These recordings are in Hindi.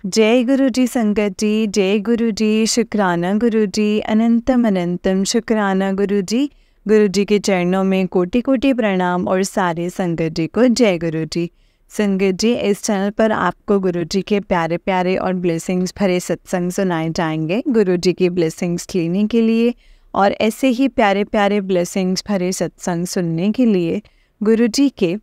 जय गुरु जी संगत जी, जय गुरु जी, शुक्राना गुरु जी, अनंतम अनंतम शुक्राना गुरु जी। गुरु जी के चरणों में कोटि कोटि प्रणाम और सारे संगत जी को जय गुरु जी। संगत जी, इस चैनल पर आपको गुरु जी के प्यारे प्यारे और ब्लेसिंग्स भरे सत्संग सुनाए जाएंगे। गुरु जी की ब्लेसिंग्स लेने के लिए और ऐसे ही प्यारे प्यारे ब्लेसिंग्स भरे सत्संग सुनने के लिए गुरु जी के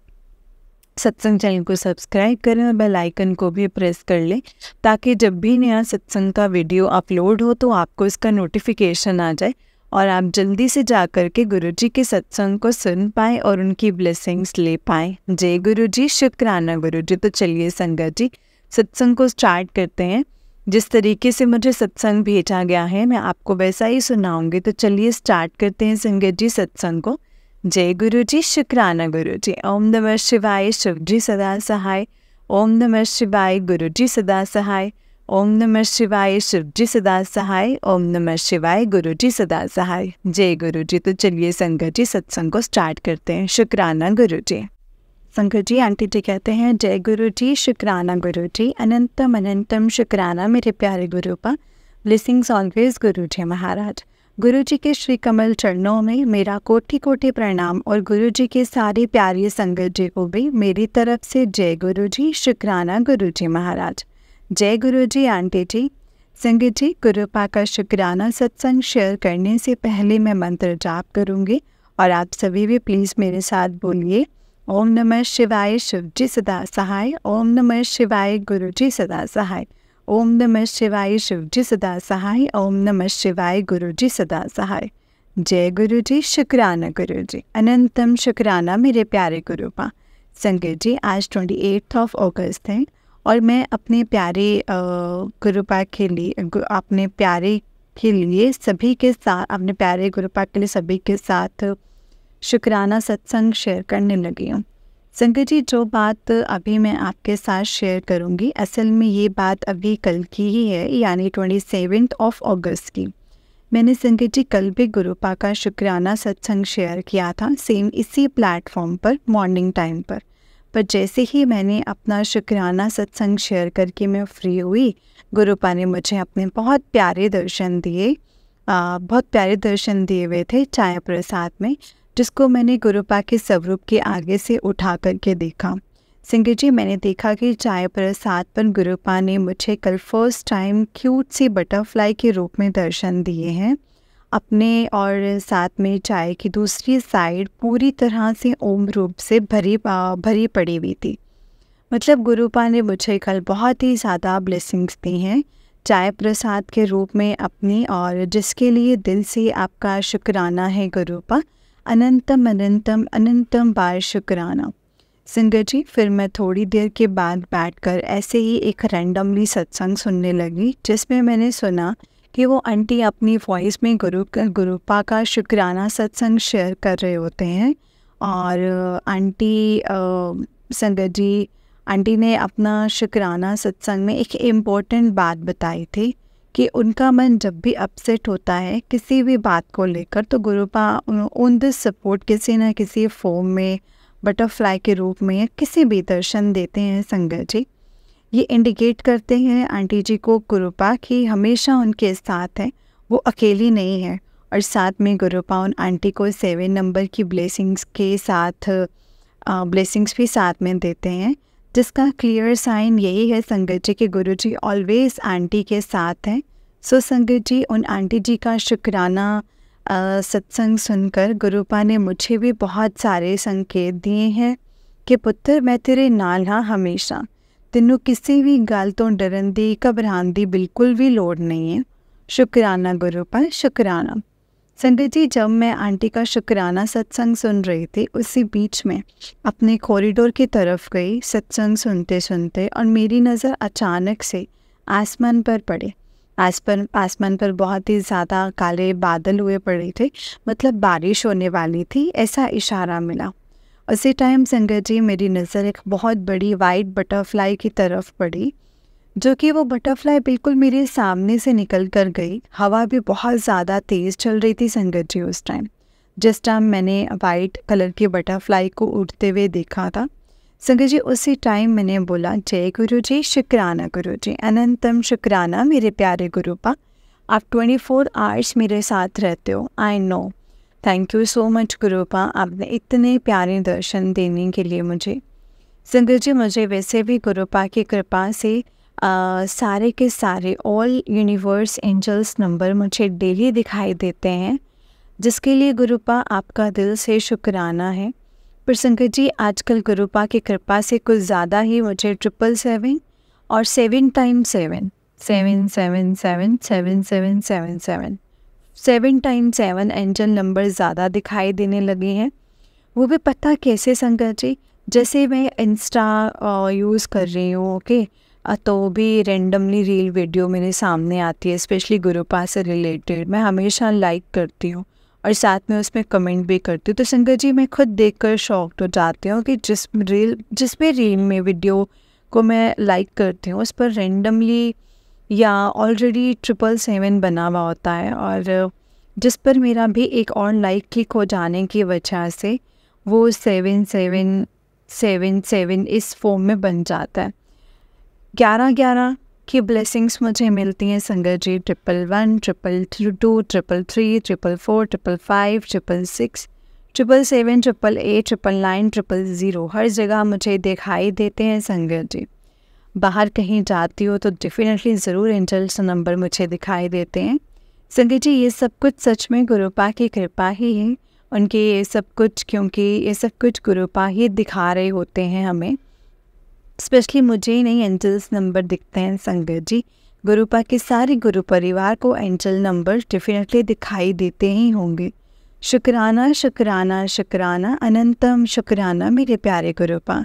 सत्संग चैनल को सब्सक्राइब करें और बेल आइकन को भी प्रेस कर लें, ताकि जब भी नया सत्संग का वीडियो अपलोड हो तो आपको इसका नोटिफिकेशन आ जाए और आप जल्दी से जा कर के गुरु जी के सत्संग को सुन पाएँ और उनकी ब्लेसिंग्स ले पाएँ। जय गुरु जी, शुक्राना गुरु जी। तो चलिए संगत जी, सत्संग को स्टार्ट करते हैं। जिस तरीके से मुझे सत्संग भेजा गया है मैं आपको वैसा ही सुनाऊंगी। तो चलिए स्टार्ट करते हैं संगत जी सत्संग को। जय गुरु जी, शुक्राना गुरु जी। ओम नमः शिवाय, शिव जी सदा सहाय। ओम नमः शिवाय, गुरु जी सदा सहाय। ओम नमः शिवाय, शिव जी सदा सहाय। ओम नमः शिवाय, गुरु जी सदा सहाय। जय गुरु जी। तो चलिए संगत जी सत्संग को स्टार्ट करते हैं। शुक्राना गुरु जी। संगत जी, आंटी जी कहते हैं जय गुरु जी, शुक्राना गुरु जी, अनंतम अनंतम शुक्राना मेरे प्यारे गुरु पा। ब्लेसिंग्स ऑलवेज गुरु जी महाराज। गुरु जी के श्री कमल चरणों में मेरा कोटि कोटि प्रणाम और गुरु जी के सारे प्यारे संगत जी को भी मेरी तरफ से जय गुरु जी, शुक्राना गुरु जी महाराज। जय गुरु जी आंटी जी। संगत जी, गुरु पा का शुक्राना सत्संग शेयर करने से पहले मैं मंत्र जाप करूँगी और आप सभी भी प्लीज़ मेरे साथ बोलिए। ओम नमः शिवाय, शिव जी सदा सहाय। ओम नमः शिवाय, गुरु जी सदा सहाय। ओम नमः शिवाय, शिव जी सदा सहाय। ओम नमः शिवाय, गुरु जी सदा सहाय। जय गुरु जी, शुक्राना गुरु जी, अनंतम शुक्राना मेरे प्यारे गुरु पा। संगत जी, आज 28 अगस्त है और मैं अपने प्यारे गुरु पा के लिए अपने प्यारे के लिए सभी के साथ अपने प्यारे गुरु पा के लिए सभी के साथ शुक्राना सत्संग शेयर करने लगी हूँ। संगत जी, जो बात अभी मैं आपके साथ शेयर करूँगी असल में ये बात अभी कल की ही है, यानी 27 अगस्त की। मैंने संगत जी कल भी गुरुपा का शुक्राना सत्संग शेयर किया था, सेम इसी प्लेटफॉर्म पर मॉर्निंग टाइम पर जैसे ही मैंने अपना शुक्राना सत्संग शेयर करके मैं फ्री हुई, गुरुपा ने मुझे अपने बहुत प्यारे दर्शन दिए हुए थे चाय प्रसाद में, जिसको मैंने गुरुपा के स्वरूप के आगे से उठा करके देखा। संगत जी, मैंने देखा कि चाय प्रसाद पर गुरुपा ने मुझे कल फर्स्ट टाइम क्यूट सी बटरफ्लाई के रूप में दर्शन दिए हैं अपने, और साथ में चाय की दूसरी साइड पूरी तरह से ओम रूप से भरी पड़ी हुई थी। मतलब गुरुपा ने मुझे कल बहुत ही ज़्यादा ब्लेसिंग्स दी हैं चाय प्रसाद के रूप में अपनी, और जिसके लिए दिल से आपका शुक्राना है गुरुपा। अनंतम अनंतम अनंतम बार शुक्राना। संगत जी, फिर मैं थोड़ी देर के बाद बैठकर ऐसे ही एक रैंडमली सत्संग सुनने लगी, जिसमें मैंने सुना कि वो आंटी अपनी वॉइस में गुरुपा का शुक्राना सत्संग शेयर कर रहे होते हैं। और संगत जी, आंटी ने अपना शुक्राना सत्संग में एक इम्पोर्टेंट बात बताई थी कि उनका मन जब भी अपसेट होता है किसी भी बात को लेकर, तो गुरुपा ऑन दिस सपोर्ट किसी न किसी फॉर्म में बटरफ्लाई के रूप में किसी भी दर्शन देते हैं। संगत जी, ये इंडिकेट करते हैं आंटी जी को गुरुपा कि हमेशा उनके साथ है, वो अकेली नहीं है। और साथ में गुरुपा उन आंटी को 7 नंबर की ब्लेसिंग्स के साथ ब्लेसिंग्स भी साथ में देते हैं, जिसका क्लियर साइन यही है संगत जी कि गुरु जी ऑलवेज आंटी के साथ हैं। सो संगत जी, उन आंटी जी का शुक्राना सत्संग सुनकर गुरुपा ने मुझे भी बहुत सारे संकेत दिए हैं कि पुत्र मैं तेरे नाल हाँ हमेशा, तेनों किसी भी गल तो डरन दी घबरान दी बिल्कुल भी लोड़ नहीं है। शुक्राना गुरुपा, शुक्राना। संगत जी, जब मैं आंटी का शुक्राना सत्संग सुन रही थी उसी बीच में अपने कॉरिडोर की तरफ गई सत्संग सुनते सुनते, और मेरी नज़र अचानक से आसमान पर पड़े। आसमान पर बहुत ही ज़्यादा काले बादल हुए पड़े थे, मतलब बारिश होने वाली थी, ऐसा इशारा मिला। उसी टाइम संगत जी, मेरी नज़र एक बहुत बड़ी वाइट बटरफ्लाई की तरफ पड़ी, जो कि वो बटरफ्लाई बिल्कुल मेरे सामने से निकल कर गई। हवा भी बहुत ज़्यादा तेज़ चल रही थी संगत जी उस टाइम, जिस टाइम मैंने वाइट कलर की बटरफ्लाई को उड़ते हुए देखा था। संगत जी उसी टाइम मैंने बोला जय गुरु जी, शुक्राना गुरु जी, अनंतम शुक्राना मेरे प्यारे गुरुपा, आप 24 आवर्स मेरे साथ रहते हो। I know, thank you so much गुरुपा, आपने इतने प्यारे दर्शन देने के लिए मुझे। संगत जी मुझे वैसे भी गुरुपा की कृपा से सारे के सारे ऑल यूनिवर्स एंजल्स नंबर मुझे डेली दिखाई देते हैं, जिसके लिए गुरुपा आपका दिल से शुक्राना है। पर संगत जी आजकल गुरुपा की कृपा से कुछ ज़्यादा ही मुझे 777 और 7 टाइम्स 7 7 7 7 7 7 7 7 7 टाइम्स 7 एंजल नंबर ज़्यादा दिखाई देने लगे हैं। वो भी पता कैसे संगत जी, जैसे मैं इंस्टा यूज़ कर रही हूँ, ओके, तो भी रेंडमली रील वीडियो मेरे सामने आती है, स्पेशली गुरुपा से रिलेटेड। मैं हमेशा लाइक करती हूँ और साथ में उसमें कमेंट भी करती हूँ। तो संगत जी मैं खुद देखकर शॉक्ड हो जाती हूँ कि जिस भी रील में वीडियो को मैं लाइक करती हूँ उस पर रेंडमली या ऑलरेडी 777 बना हुआ होता है, और जिस पर मेरा भी एक और लाइक क्लिक हो जाने की वजह से वो 7777 इस फॉर्म में बन जाता है। 11 की ब्लेसिंग्स मुझे मिलती हैं संगत जी, 111 222 333 444 555 666 777 888 999 000 हर जगह मुझे दिखाई देते हैं संगत जी। बाहर कहीं जाती हो तो डेफिनेटली ज़रूर एंजल्स नंबर मुझे दिखाई देते हैं संगत जी। ये सब कुछ सच में गुरुपा की कृपा ही है, उनके ये सब कुछ, क्योंकि ये सब कुछ गुरुपा ही दिखा रहे होते हैं हमें। स्पेशली मुझे ही नहीं, एंजल्स नंबर दिखते हैं संगत जी। गुरुपा के सारे गुरु परिवार को एंजल नंबर डेफिनेटली दिखाई देते ही होंगे। शुक्राना शुक्राना शुक्राना, अनंतम शुक्राना मेरे प्यारे गुरुपा।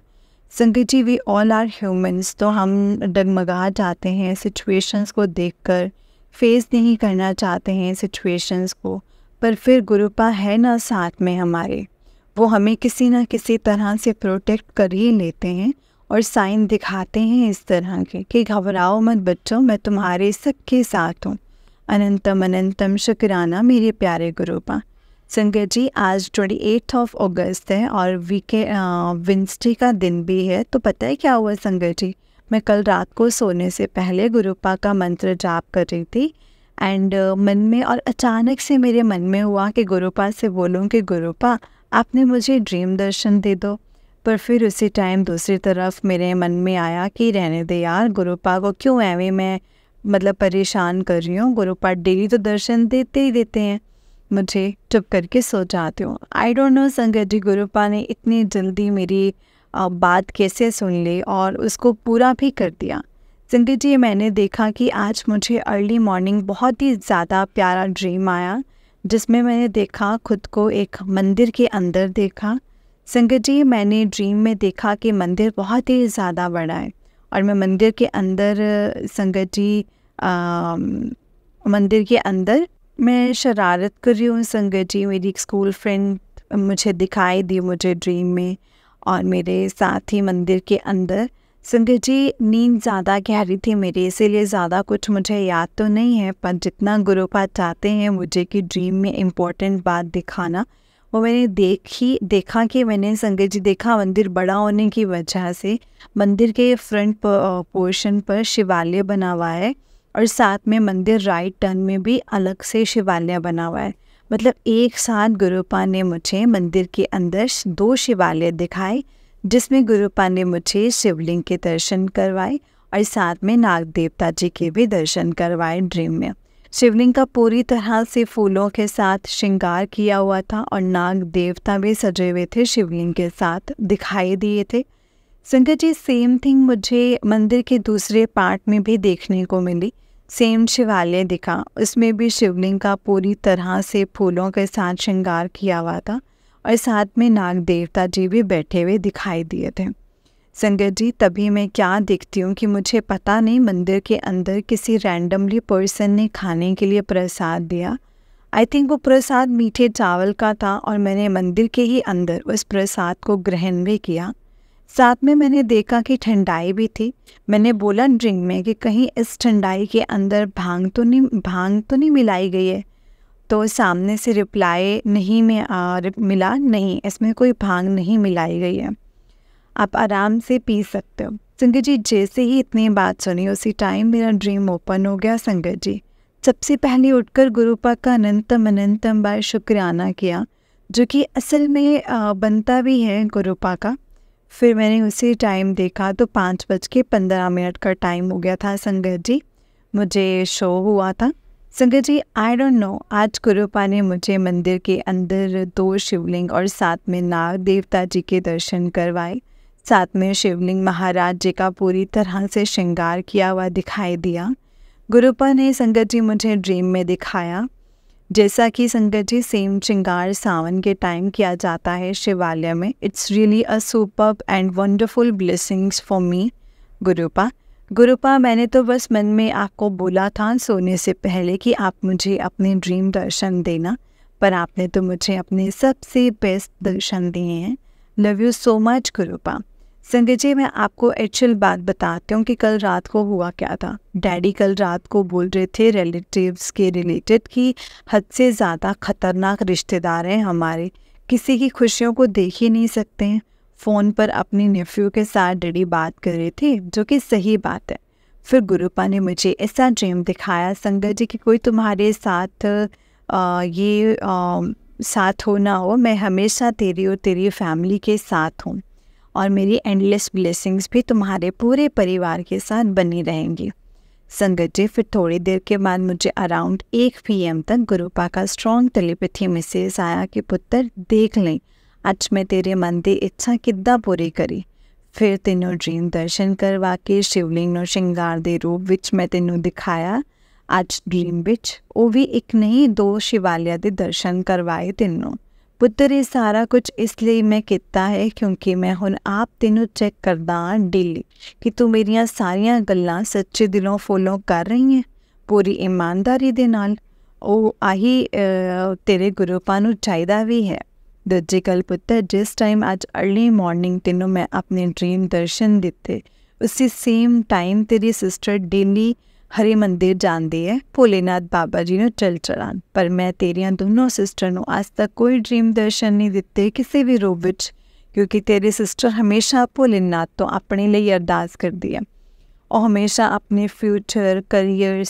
संगत जी वी ऑल आर ह्यूमंस, तो हम डगमगा जाते हैं सिचुएशंस को देखकर, फेस नहीं करना चाहते हैं सिचुएशंस को, पर फिर गुरुपा है ना साथ में हमारे, वो हमें किसी ना किसी तरह से प्रोटेक्ट कर ही लेते हैं और साइन दिखाते हैं इस तरह के कि घबराओ मत बच्चों, मैं तुम्हारे सबके साथ हूँ। अनंतम अनंतम शुक्राना मेरे प्यारे गुरुपा। संगत जी आज 28 अगस्त है और वेडनेसडे का दिन भी है। तो पता है क्या हुआ संगत जी, मैं कल रात को सोने से पहले गुरुपा का मंत्र जाप कर रही थी एंड मन में, और अचानक से मेरे मन में हुआ कि गुरुपा से बोलूं कि गुरुपा आपने मुझे ड्रीम दर्शन दे दो। पर फिर उसी टाइम दूसरी तरफ मेरे मन में आया कि रहने दे यार, गुरुपा को क्यों ऐਵੇਂ मैं परेशान कर रही हूँ, गुरुपा डेली तो दर्शन देते ही देते हैं मुझे। चुप करके सो जाती हूँ। आई डोंट नो संगत जी गुरुपा ने इतनी जल्दी मेरी बात कैसे सुन ली और उसको पूरा भी कर दिया। संगत जी मैंने देखा कि आज मुझे अर्ली मॉर्निंग बहुत ही ज़्यादा प्यारा ड्रीम आया, जिसमें मैंने देखा खुद को एक मंदिर के अंदर देखा। संगत जी मैंने ड्रीम में देखा कि मंदिर बहुत ही ज़्यादा बड़ा है और मैं मंदिर के अंदर संगत जी मंदिर के अंदर मैं शरारत कर रही हूँ संगत जी। मेरी एक स्कूल फ्रेंड मुझे दिखाई दी मुझे ड्रीम में और मेरे साथ ही मंदिर के अंदर। संगत जी नींद ज़्यादा गहरी थी मेरी, इसीलिए ज़्यादा कुछ मुझे याद तो नहीं है, पर जितना गुरुपा चाहते हैं मुझे कि ड्रीम में इम्पोर्टेंट बात दिखाना, वो मैंने देखा कि मैंने संगत जी देखा मंदिर बड़ा होने की वजह से मंदिर के फ्रंट पोर्शन पर शिवालय बना हुआ है और साथ में मंदिर राइट टर्न में भी अलग से शिवालय बना हुआ है। मतलब एक साथ गुरुपा ने मुझे मंदिर के अंदर 2 शिवालय दिखाए, जिसमें गुरुपा ने मुझे शिवलिंग के दर्शन करवाए और साथ में नाग देवता जी के भी दर्शन करवाए ड्रीम में। शिवलिंग का पूरी तरह से फूलों के साथ श्रृंगार किया हुआ था और नाग देवता भी सजे हुए थे, शिवलिंग के साथ दिखाई दिए थे। संगत जी सेम थिंग मुझे मंदिर के दूसरे पार्ट में भी देखने को मिली। सेम शिवालय दिखा, उसमें भी शिवलिंग का पूरी तरह से फूलों के साथ श्रृंगार किया हुआ था और साथ में नाग देवता जी भी बैठे हुए दिखाई दिए थे। संगत जी तभी मैं क्या देखती हूँ कि मुझे पता नहीं मंदिर के अंदर किसी रैंडमली पर्सन ने खाने के लिए प्रसाद दिया। आई थिंक वो प्रसाद मीठे चावल का था और मैंने मंदिर के ही अंदर उस प्रसाद को ग्रहण भी किया। साथ में मैंने देखा कि ठंडाई भी थी। मैंने बोला ड्रिंक में कि कहीं इस ठंडाई के अंदर भांग तो नहीं मिलाई गई है, तो सामने से रिप्लाई नहीं मिला, नहीं इसमें कोई भांग नहीं मिलाई गई है। आप आराम से पी सकते हो। संगत जी जैसे ही इतनी बात सुनी उसी टाइम मेरा ड्रीम ओपन हो गया। संगत जी सबसे पहले उठकर गुरुपा का अनंतम अनंतम बार शुक्राना किया, जो कि असल में बनता भी है गुरुपा का। फिर मैंने उसी टाइम देखा तो 5:15 का टाइम हो गया था। संगत जी मुझे शो हुआ था। संगत जी आई डोंट नो, आज गुरुपा ने मुझे मंदिर के अंदर 2 शिवलिंग और साथ में नाग देवता जी के दर्शन करवाए। साथ में शिवलिंग महाराज जी का पूरी तरह से श्रृंगार किया हुआ दिखाई दिया। गुरुपा ने संगत जी मुझे ड्रीम में दिखाया, जैसा कि संगत जी सेम श्रृंगार सावन के टाइम किया जाता है शिवालय में। It's really a superb and wonderful blessings for me गुरुपा। गुरुपा मैंने तो बस मन में आपको बोला था सोने से पहले कि आप मुझे अपने ड्रीम दर्शन देना, पर आपने तो मुझे अपने सबसे बेस्ट दर्शन दिए हैं। Love you so much गुरुपा। संगत जी मैं आपको एक्चुअल बात बताती हूँ कि कल रात को हुआ क्या था। डैडी कल रात को बोल रहे थे रिलेटिव्स के रिलेटेड कि हद से ज़्यादा ख़तरनाक रिश्तेदार हैं हमारे, किसी की खुशियों को देख ही नहीं सकते हैं। फ़ोन पर अपने नेफ्यू के साथ डैडी बात कर रहे थे, जो कि सही बात है। फिर गुरुपा ने मुझे ऐसा ड्रीम दिखाया संगत जी कि कोई तुम्हारे साथ साथ हो ना हो, मैं हमेशा तेरी और तेरी फैमिली के साथ हूँ और मेरी एंडलेस ब्लेसिंग्स भी तुम्हारे पूरे परिवार के साथ बनी रहेंगी। संगत जी फिर थोड़ी देर के बाद मुझे अराउंड 1 PM तक गुरुपा का स्ट्रॉन्ग टेलीपैथी मैसेज आया कि पुत्र देख लें आज मैं तेरे मन की इच्छा किद्दां पूरी करी। फिर तेनों ड्रीम दर्शन करवा के शिवलिंग नूं श्रृंगार दे रूप विच मैं तेनों दिखाया। आज ड्रीम विच वो भी एक नहीं 2 शिवालय दे दर्शन करवाए तेनों। पुत्र ये सारा कुछ इसलिए मैं किया है क्योंकि मैं हुण आप तेनों चेक करदा हाँ डेली कि तू मेरियां सारियां गल्लां सच्चे दिलों फॉलो कर रही है पूरी ईमानदारी दे नाल। ਉਹ ਆਹੀ तेरे गुरुपा नूं चाहीदा भी है। दूजी गल पुत्र जिस टाइम अज अर्ली मॉर्निंग तेनों मैं अपने ड्रीम दर्शन दिते, उसी सेम टाइम तेरी सिस्टर डेली हरि मंदिर जाती है भोलेनाथ बाबा जी ने चल चढ़ान। पर मैं तेरिया दोनों सिस्टर नूं आज तक कोई ड्रीम दर्शन नहीं दिते किसी भी रूप विच, क्योंकि तेरी सिस्टर हमेशा भोलेनाथ तो अपने लिए अरदास करती है। और हमेशा अपने फ्यूचर करियर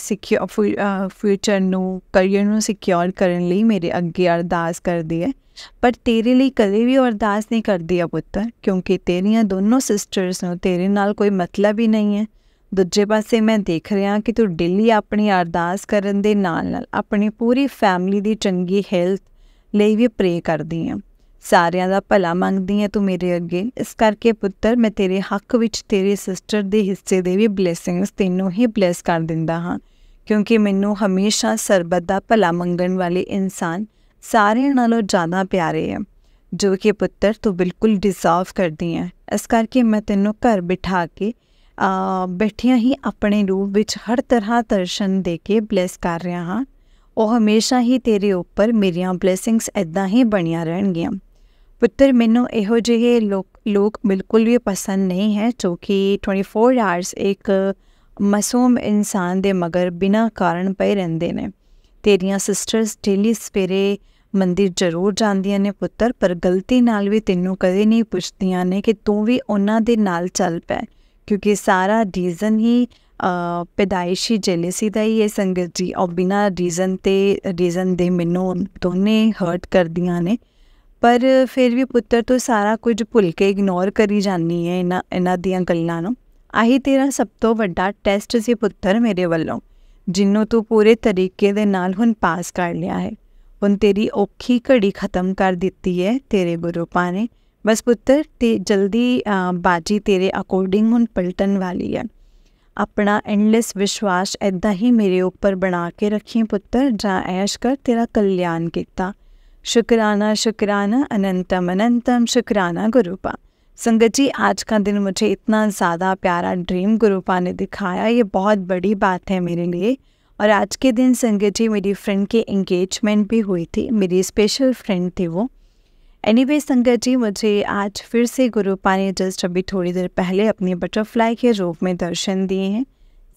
करियर नूं सिक्योर करने लई मेरे अगे अरदास करती है। पर तेरे लिए कदे भी अरदास नहीं करती है पुत्र, क्योंकि तेरिया दोनों सिस्टर्स नूं तेरे नाल कोई मतलब ही नहीं है। दूजे पासे मैं देख रहा कि तू डेली अपनी अरदास करन दे नाल अपनी पूरी फैमिली की चंगी हेल्थ ਲਈ भी प्रे करदी है, सारियां दा भला मंगदी है तू मेरे अगे। इस करके पुत्र मैं तेरे हक विच तेरे सिस्टर दे हिस्से दे भी ब्लैसिंग्स तेनों ही ब्लैस कर दिंदा हाँ, क्योंकि मैनू हमेशा सरबत दा भला मंगण वाले इंसान सारियां नालों ज़्यादा प्यारे है, जो कि पुत्र तू बिल्कुल डिजर्व करदी है। इस करके मैं तेनों घर बिठा के बैठिया ही अपने रूप विच हर तरह दर्शन दे के ब्लैस कर रहा हाँ। और हमेशा ही तेरे उपर मेरिया ब्लैसिंग्स इदां ही बनिया रहणगियां। पुत्र मैनू इहो जिहे लोग बिल्कुल भी पसंद नहीं है जो कि 24 आवर्स एक मासूम इंसान दे मगर बिना कारण पे रहिंदे ने। तेरिया सिस्टर्स डेली सवेरे मंदिर जरूर जांदियां ने पुत्र, पर गलती नाल भी तेनों कदे नहीं पुछदियां ने कि तू भी उन्हां दे नाल चल पै, क्योंकि सारा रीज़न ही पैदाइशी जेलेसी का ही है संगत जी। और बिना रीज़न दे मैनू दोने हर्ट करदियां ने, पर फिर भी पुत्र तू सारा कुछ भुल के इग्नोर करी जानी है इन्हां दियां गल्लां नूं। आही तेरा सब तो वड्डा टेस्ट सी पुत्र मेरे वल्लों, जिन्हों तू पूरे तरीके दे नाल हुण पास कर लिया है। हुण तेरी औखी घड़ी खत्म कर दिती है तेरे गुरुपा ने। बस पुत्र ते जल्दी बाजी तेरे अकॉर्डिंग हुण पलटन वाली है। अपना एंडलेस विश्वास इदा ही मेरे ऊपर बना के रखी पुत्र, जा ऐश कर तेरा कल्याण किता। शुक्राना शुक्राना अनंतम अनंतम शुक्राना गुरुपा। संगत जी आज का दिन मुझे इतना ज़्यादा प्यारा ड्रीम गुरुपा ने दिखाया, ये बहुत बड़ी बात है मेरे लिए। और आज के दिन संगत जी मेरी फ्रेंड की एंगेजमेंट भी हुई थी, मेरी स्पेशल फ्रेंड थी वो। एनीवे संगत जी मुझे आज फिर से गुरुपा ने जस्ट अभी थोड़ी देर पहले अपनी बटरफ्लाई के रूप में दर्शन दिए हैं।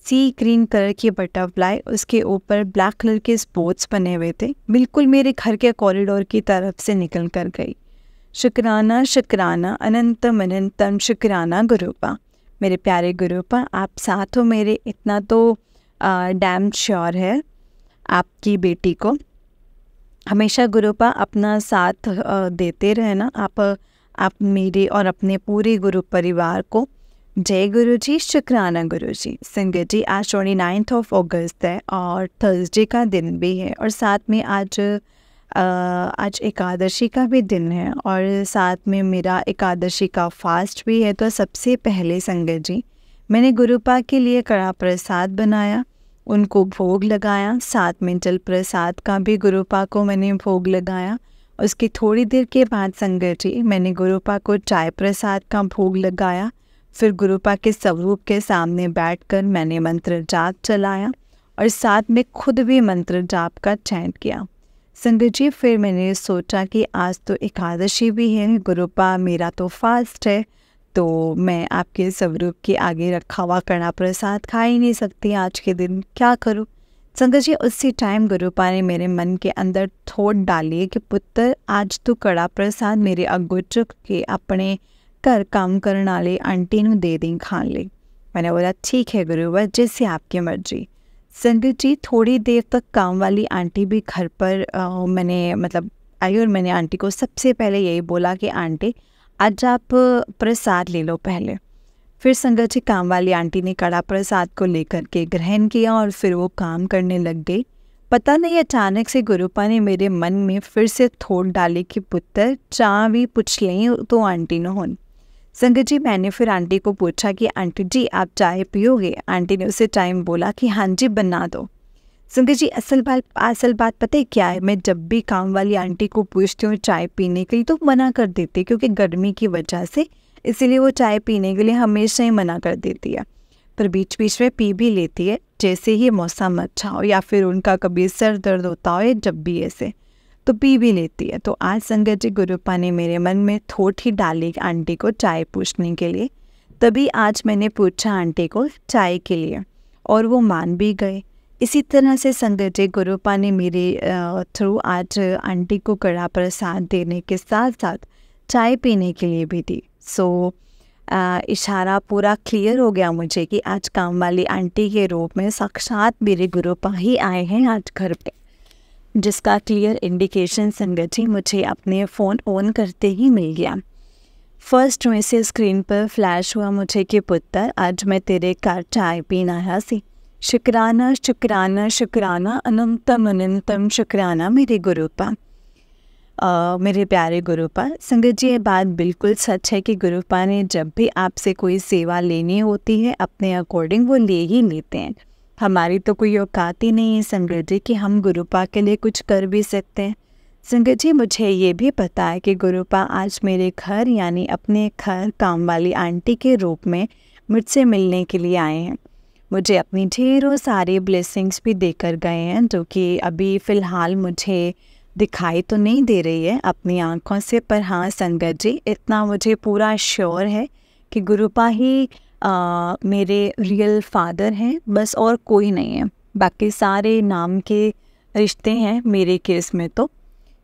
सी ग्रीन कलर की बटरफ्लाई, उसके ऊपर ब्लैक कलर के स्पॉट्स बने हुए थे, बिल्कुल मेरे घर के कॉरिडोर की तरफ से निकल कर गई। शुक्राना शुक्राना अनंतम अनंतम शुक्राना गुरुपा। मेरे प्यारे गुरुपा, आप साथ हो मेरे, इतना तो डैम श्योर है। आपकी बेटी को हमेशा गुरुपा अपना साथ देते रहना। आप मेरे और अपने पूरे गुरु परिवार को जय गुरु जी, शुक्राना गुरु जी। संगत जी, आज 29 अगस्त है और थर्सडे का दिन भी है, और साथ में आज एकादशी का भी दिन है, और साथ में मेरा एकादशी का फास्ट भी है। तो सबसे पहले संगत जी, मैंने गुरुपा के लिए कड़ा प्रसाद बनाया, उनको भोग लगाया। साथ में जल प्रसाद का भी गुरुपा को मैंने भोग लगाया। उसकी थोड़ी देर के बाद संगत जी, मैंने गुरुपा को चाय प्रसाद का भोग लगाया। फिर गुरुपा के स्वरूप के सामने बैठकर मैंने मंत्र जाप चलाया, और साथ में खुद भी मंत्र जाप का चयन किया। संगत जी, फिर मैंने सोचा कि आज तो एकादशी भी है, गुरुपा मेरा तो फास्ट है, तो मैं आपके स्वरूप के आगे रखा हुआ कड़ा प्रसाद खा ही नहीं सकती आज के दिन, क्या करूं। संगत जी, उसी टाइम गुरुपा ने मेरे मन के अंदर थोट डाली कि पुत्र, आज तू कड़ा प्रसाद मेरे अगो चुक के अपने घर काम करने वाले आंटी नूं दे दी खान ले। मैंने बोला ठीक है गुरुवर, जैसे आपकी मर्जी। संगत जी, थोड़ी देर तक काम वाली आंटी भी घर पर मैंने आई, और मैंने आंटी को सबसे पहले यही बोला कि आंटी आज आप प्रसाद ले लो पहले। फिर संगत जी, काम वाली आंटी ने कड़ा प्रसाद को लेकर के ग्रहण किया और फिर वो काम करने लग गई। पता नहीं अचानक से गुरुपा ने मेरे मन में फिर से थोट डाली कि पुत्र, चाह भी पूछ लें तो आंटी न होन। संगत जी, मैंने फिर आंटी को पूछा कि आंटी जी आप चाय पियोगे? आंटी ने उसे टाइम बोला कि हाँ जी बना दो। संगत जी, असल बात पता है क्या है, मैं जब भी काम वाली आंटी को पूछती हूँ चाय पीने के लिए तो मना कर देती, क्योंकि गर्मी की वजह से, इसीलिए वो चाय पीने के लिए हमेशा ही मना कर देती है। पर बीच बीच में पी भी लेती है, जैसे ही मौसम अच्छा हो या फिर उनका कभी सर दर्द होता हो, जब भी ऐसे तो पी भी लेती है। तो आज संगत जी, गुरुपा ने मेरे मन में थोट ही डाली आंटी को चाय पूछने के लिए। तभी आज मैंने पूछा आंटी को चाय के लिए, और वो मान भी गए। इसी तरह से संगत जी, गुरुपा ने मेरे थ्रू आज आंटी को कड़ा प्रसाद देने के साथ साथ चाय पीने के लिए भी दी। सो इशारा पूरा क्लियर हो गया मुझे कि आज काम वाली आंटी के रूप में साक्षात मेरे गुरुपा ही आए हैं आज घर पे, जिसका क्लियर इंडिकेशन संगत जी मुझे अपने फ़ोन ऑन करते ही मिल गया। फर्स्ट में से स्क्रीन पर फ्लैश हुआ मुझे कि पुत्र, आज मैं तेरे घर चाय पीना आया सी। शुक्राना शुक्राना शुक्राना अनंतम अनंतम शुक्राना मेरे गुरुपा। मेरे प्यारे गुरुपा, संगत जी ये बात बिल्कुल सच है कि गुरुपा ने जब भी आपसे कोई सेवा लेनी होती है अपने अकॉर्डिंग वो ले ही लेते हैं। हमारी तो कोई औकात ही नहीं है संगत जी कि हम गुरुपा के लिए कुछ कर भी सकते हैं। संगत जी, मुझे ये भी पता है कि गुरुपा आज मेरे घर यानी अपने घर काम वाली आंटी के रूप में मुझसे मिलने के लिए आए हैं। मुझे अपनी ढेरों सारी ब्लेसिंग्स भी देकर गए हैं, जो कि अभी फ़िलहाल मुझे दिखाई तो नहीं दे रही है अपनी आँखों से, पर हाँ संगत जी, इतना मुझे पूरा श्योर है कि गुरुपा ही मेरे रियल फादर हैं, बस और कोई नहीं है। बाकी सारे नाम के रिश्ते हैं मेरे केस में, तो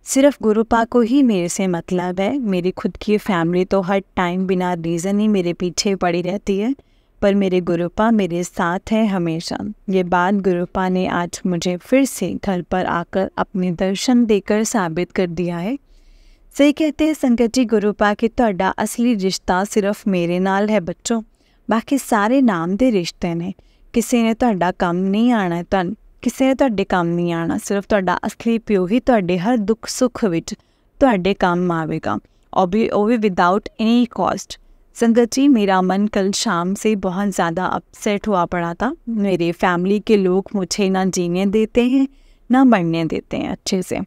सिर्फ गुरुपा को ही मेरे से मतलब है। मेरी खुद की फैमिली तो हर टाइम बिना रीज़न ही मेरे पीछे पड़ी रहती है, पर मेरे गुरुपा मेरे साथ है हमेशा। ये बात गुरुपा ने आज मुझे फिर से घर पर आकर अपने दर्शन देकर साबित कर दिया है। सही कहते हैं संगत जी, गुरुपा कि तुहाडा असली रिश्ता सिर्फ मेरे नाल है बच्चों, बाकी सारे नाम दे रिश्ते ने। किसी ने तुहाडा काम नहीं आना, किसी ने तुहाडे काम नहीं आना, सिर्फ तुहाडा असली प्यो ही तुहाडे हर दुख सुख विच तुहाडे काम आवेगा, और भी विदाउट एनी कॉस्ट। संगत जी, मेरा मन कल शाम से बहुत ज़्यादा अपसेट हुआ पड़ा था। मेरे फैमिली के लोग मुझे ना जीने देते हैं ना मरने देते हैं अच्छे से।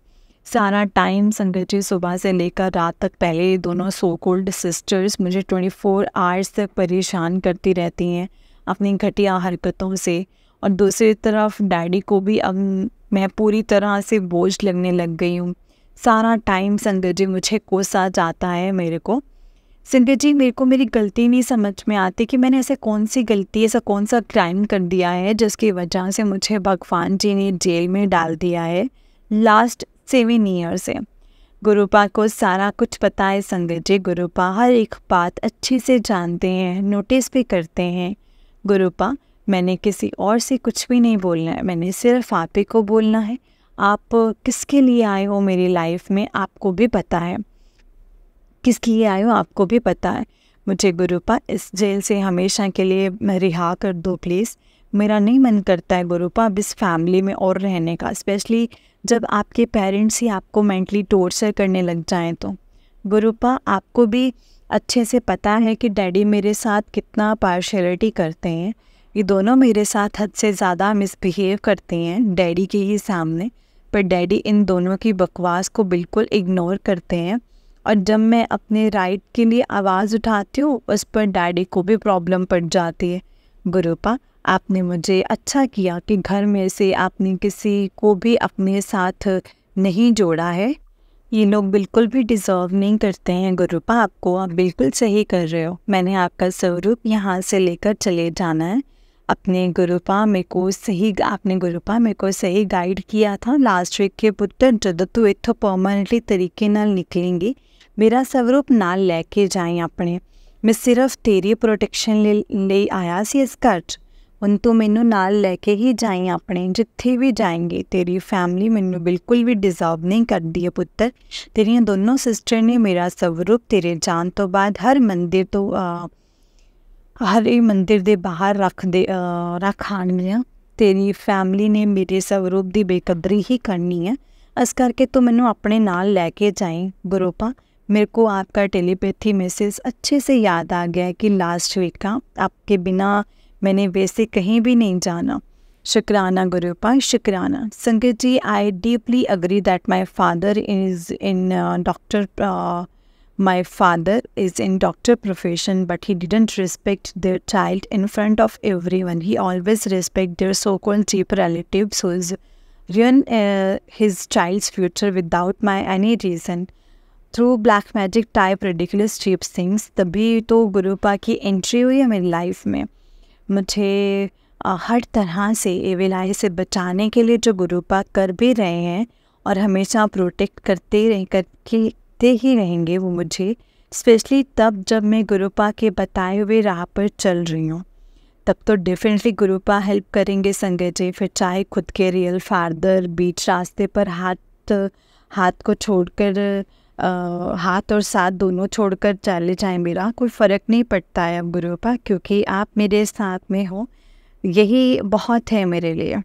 सारा टाइम संगत जी, सुबह से लेकर रात तक, पहले दोनों सो कॉल्ड सिस्टर्स मुझे 24 आवर्स तक परेशान करती रहती हैं अपनी घटिया हरकतों से, और दूसरी तरफ डैडी को भी अब मैं पूरी तरह से बोझ लगने लग गई हूँ। सारा टाइम संगत जी मुझे कोसा जाता है मेरे को। संगत जी, मेरे को मेरी गलती नहीं समझ में आती कि मैंने ऐसे कौन सी गलती, ऐसा कौन सा क्राइम कर दिया है जिसकी वजह से मुझे भगवान जी ने जेल में डाल दिया है लास्ट 7 ईयर से। गुरुपा को सारा कुछ पता है संगत जी। गुरुपा हर एक बात अच्छे से जानते हैं, नोटिस भी करते हैं। गुरुपा मैंने किसी और से कुछ भी नहीं बोलना है, मैंने सिर्फ आप ही को बोलना है। आप किसके लिए आए हो मेरी लाइफ में आपको भी पता है, किस लिए आए हो आपको भी पता है। मुझे गुरुपा इस जेल से हमेशा के लिए रिहा कर दो प्लीज़। मेरा नहीं मन करता है गुरुपा अब इस फैमिली में और रहने का, स्पेशली जब आपके पेरेंट्स ही आपको मेंटली टॉर्चर करने लग जाएं तो। गुरुपा आपको भी अच्छे से पता है कि डैडी मेरे साथ कितना पार्शियलिटी करते हैं। ये दोनों मेरे साथ हद से ज़्यादा मिसबिहेव करते हैं डैडी के ही सामने, पर डैडी इन दोनों की बकवास को बिल्कुल इग्नोर करते हैं। और जब मैं अपने राइट के लिए आवाज़ उठाती हूँ उस पर डैडी को भी प्रॉब्लम पड़ जाती है। गुरुपा आपने मुझे अच्छा किया कि घर में से आपने किसी को भी अपने साथ नहीं जोड़ा है। ये लोग बिल्कुल भी डिज़र्व नहीं करते हैं गुरुपा आपको, आप बिल्कुल सही कर रहे हो। मैंने आपका स्वरूप यहाँ से लेकर चले जाना है। आपने गुरुपा मेरे को सही गाइड किया था लास्ट वीक के पुत्र, जब तू इत्थों परमानेंटली तरीके नाल निकलेंगी मेरा स्वरूप नाल लैके जाए अपने। मैं सिर्फ तेरी प्रोटेक्शन ले आया सी इस घर च, ਹੁਣ ਤੂੰ ਮੈਨੂੰ ਨਾਲ ਲੈ ਕੇ ਹੀ ਜਾਈਂ ਆਪਣੇ, ਜਿੱਥੇ ਵੀ ਜਾएंगे। तेरी फैमिली ਮੈਨੂੰ बिल्कुल भी डिज़र्व नहीं करती है पुत्र। तेरियां दोनों सिस्टर ने मेरा स्वरूप तेरे जान तो बाद हर मंदिर दे बाहर रख आनियां। तेरी फैमिली ने मेरे स्वरूप की बेकदरी ही करनी है, इस करके तू मैनू अपने नाल लैके जाएं। गुरुपा मेरे को आपका टेलीपैथी मैसेज अच्छे से याद आ गया है कि लास्ट वीक का आपके बिना मैंने वैसे कहीं भी नहीं जाना। शुक्राना गुरुपा, शुक्राना। संगत जी, I deeply agree that my father is in doctor profession, but he didn't respect their child in front of everyone. He always respect their so-called cheap relatives who is ruin his child's future without my any reason. Through black magic type ridiculous cheap things, तभी तो गुरुपा की एंट्री हुई है मेरी लाइफ में। मुझे हर तरह से एविल आई से बचाने के लिए जो गुरुपा कर भी रहे हैं और हमेशा प्रोटेक्ट करते ही रहेंगे वो मुझे, स्पेशली तब जब मैं गुरुपा के बताए हुए राह पर चल रही हूँ, तब तो डेफिनेटली गुरुपा हेल्प करेंगे संगत जी। फिर चाहे खुद के रियल फादर बीच रास्ते पर हाथ को छोड़कर हाथ और साथ दोनों छोड़कर चले जाएं, मेरा कोई फ़र्क नहीं पड़ता है अब गुरुपा, क्योंकि आप मेरे साथ में हो, यही बहुत है मेरे लिए।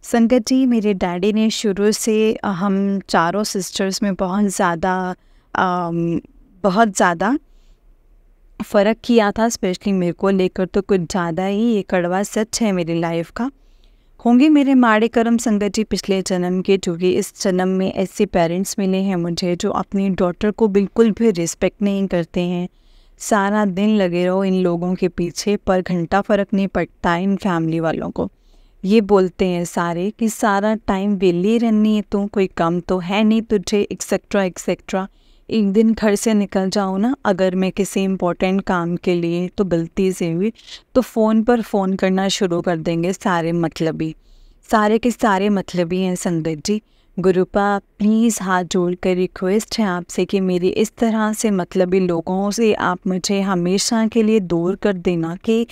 संगत जी, मेरे डैडी ने शुरू से हम चारों सिस्टर्स में बहुत ज़्यादा फ़र्क किया था, स्पेशली मेरे को लेकर तो कुछ ज़्यादा ही। ये कड़वा सच है मेरी लाइफ का। होंगे मेरे माड़े कर्म संगत जी पिछले जन्म के, क्योंकि इस जन्म में ऐसे पेरेंट्स मिले हैं मुझे जो अपनी डॉटर को बिल्कुल भी रिस्पेक्ट नहीं करते हैं। सारा दिन लगे रहो इन लोगों के पीछे, पर घंटा फ़र्क नहीं पड़ता इन फैमिली वालों को। ये बोलते हैं सारे कि सारा टाइम वेली रहनी है, तो कोई कम तो है नहीं तुझे, एक्सेट्रा एक्सेट्रा। एक दिन घर से निकल जाओ ना अगर मैं किसी इम्पोर्टेंट काम के लिए, तो गलती से भी तो फ़ोन पर फ़ोन करना शुरू कर देंगे सारे के सारे मतलबी हैं संगत जी। गुरुपा प्लीज़ हाथ जोड़ कर रिक्वेस्ट है आपसे कि मेरी इस तरह से मतलबी लोगों से आप मुझे हमेशा के लिए दूर कर देना, कि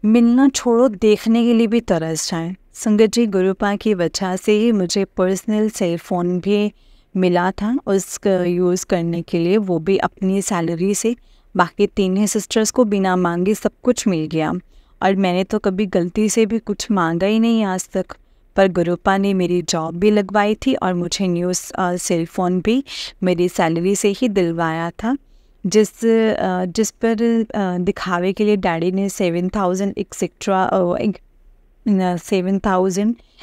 मिलना छोड़ो देखने के लिए भी तरस जाएँ। संगत जी, गुरुपा की वजह से ही मुझे पर्सनल सेल फ़ोन भी मिला था उसका यूज़ करने के लिए, वो भी अपनी सैलरी से। बाकी तीनों सिस्टर्स को बिना मांगे सब कुछ मिल गया, और मैंने तो कभी गलती से भी कुछ मांगा ही नहीं आज तक। पर गुरुपा ने मेरी जॉब भी लगवाई थी और मुझे न्यू सेल फ़ोन भी मेरी सैलरी से ही दिलवाया था, जिस पर दिखावे के लिए डैडी ने 7,000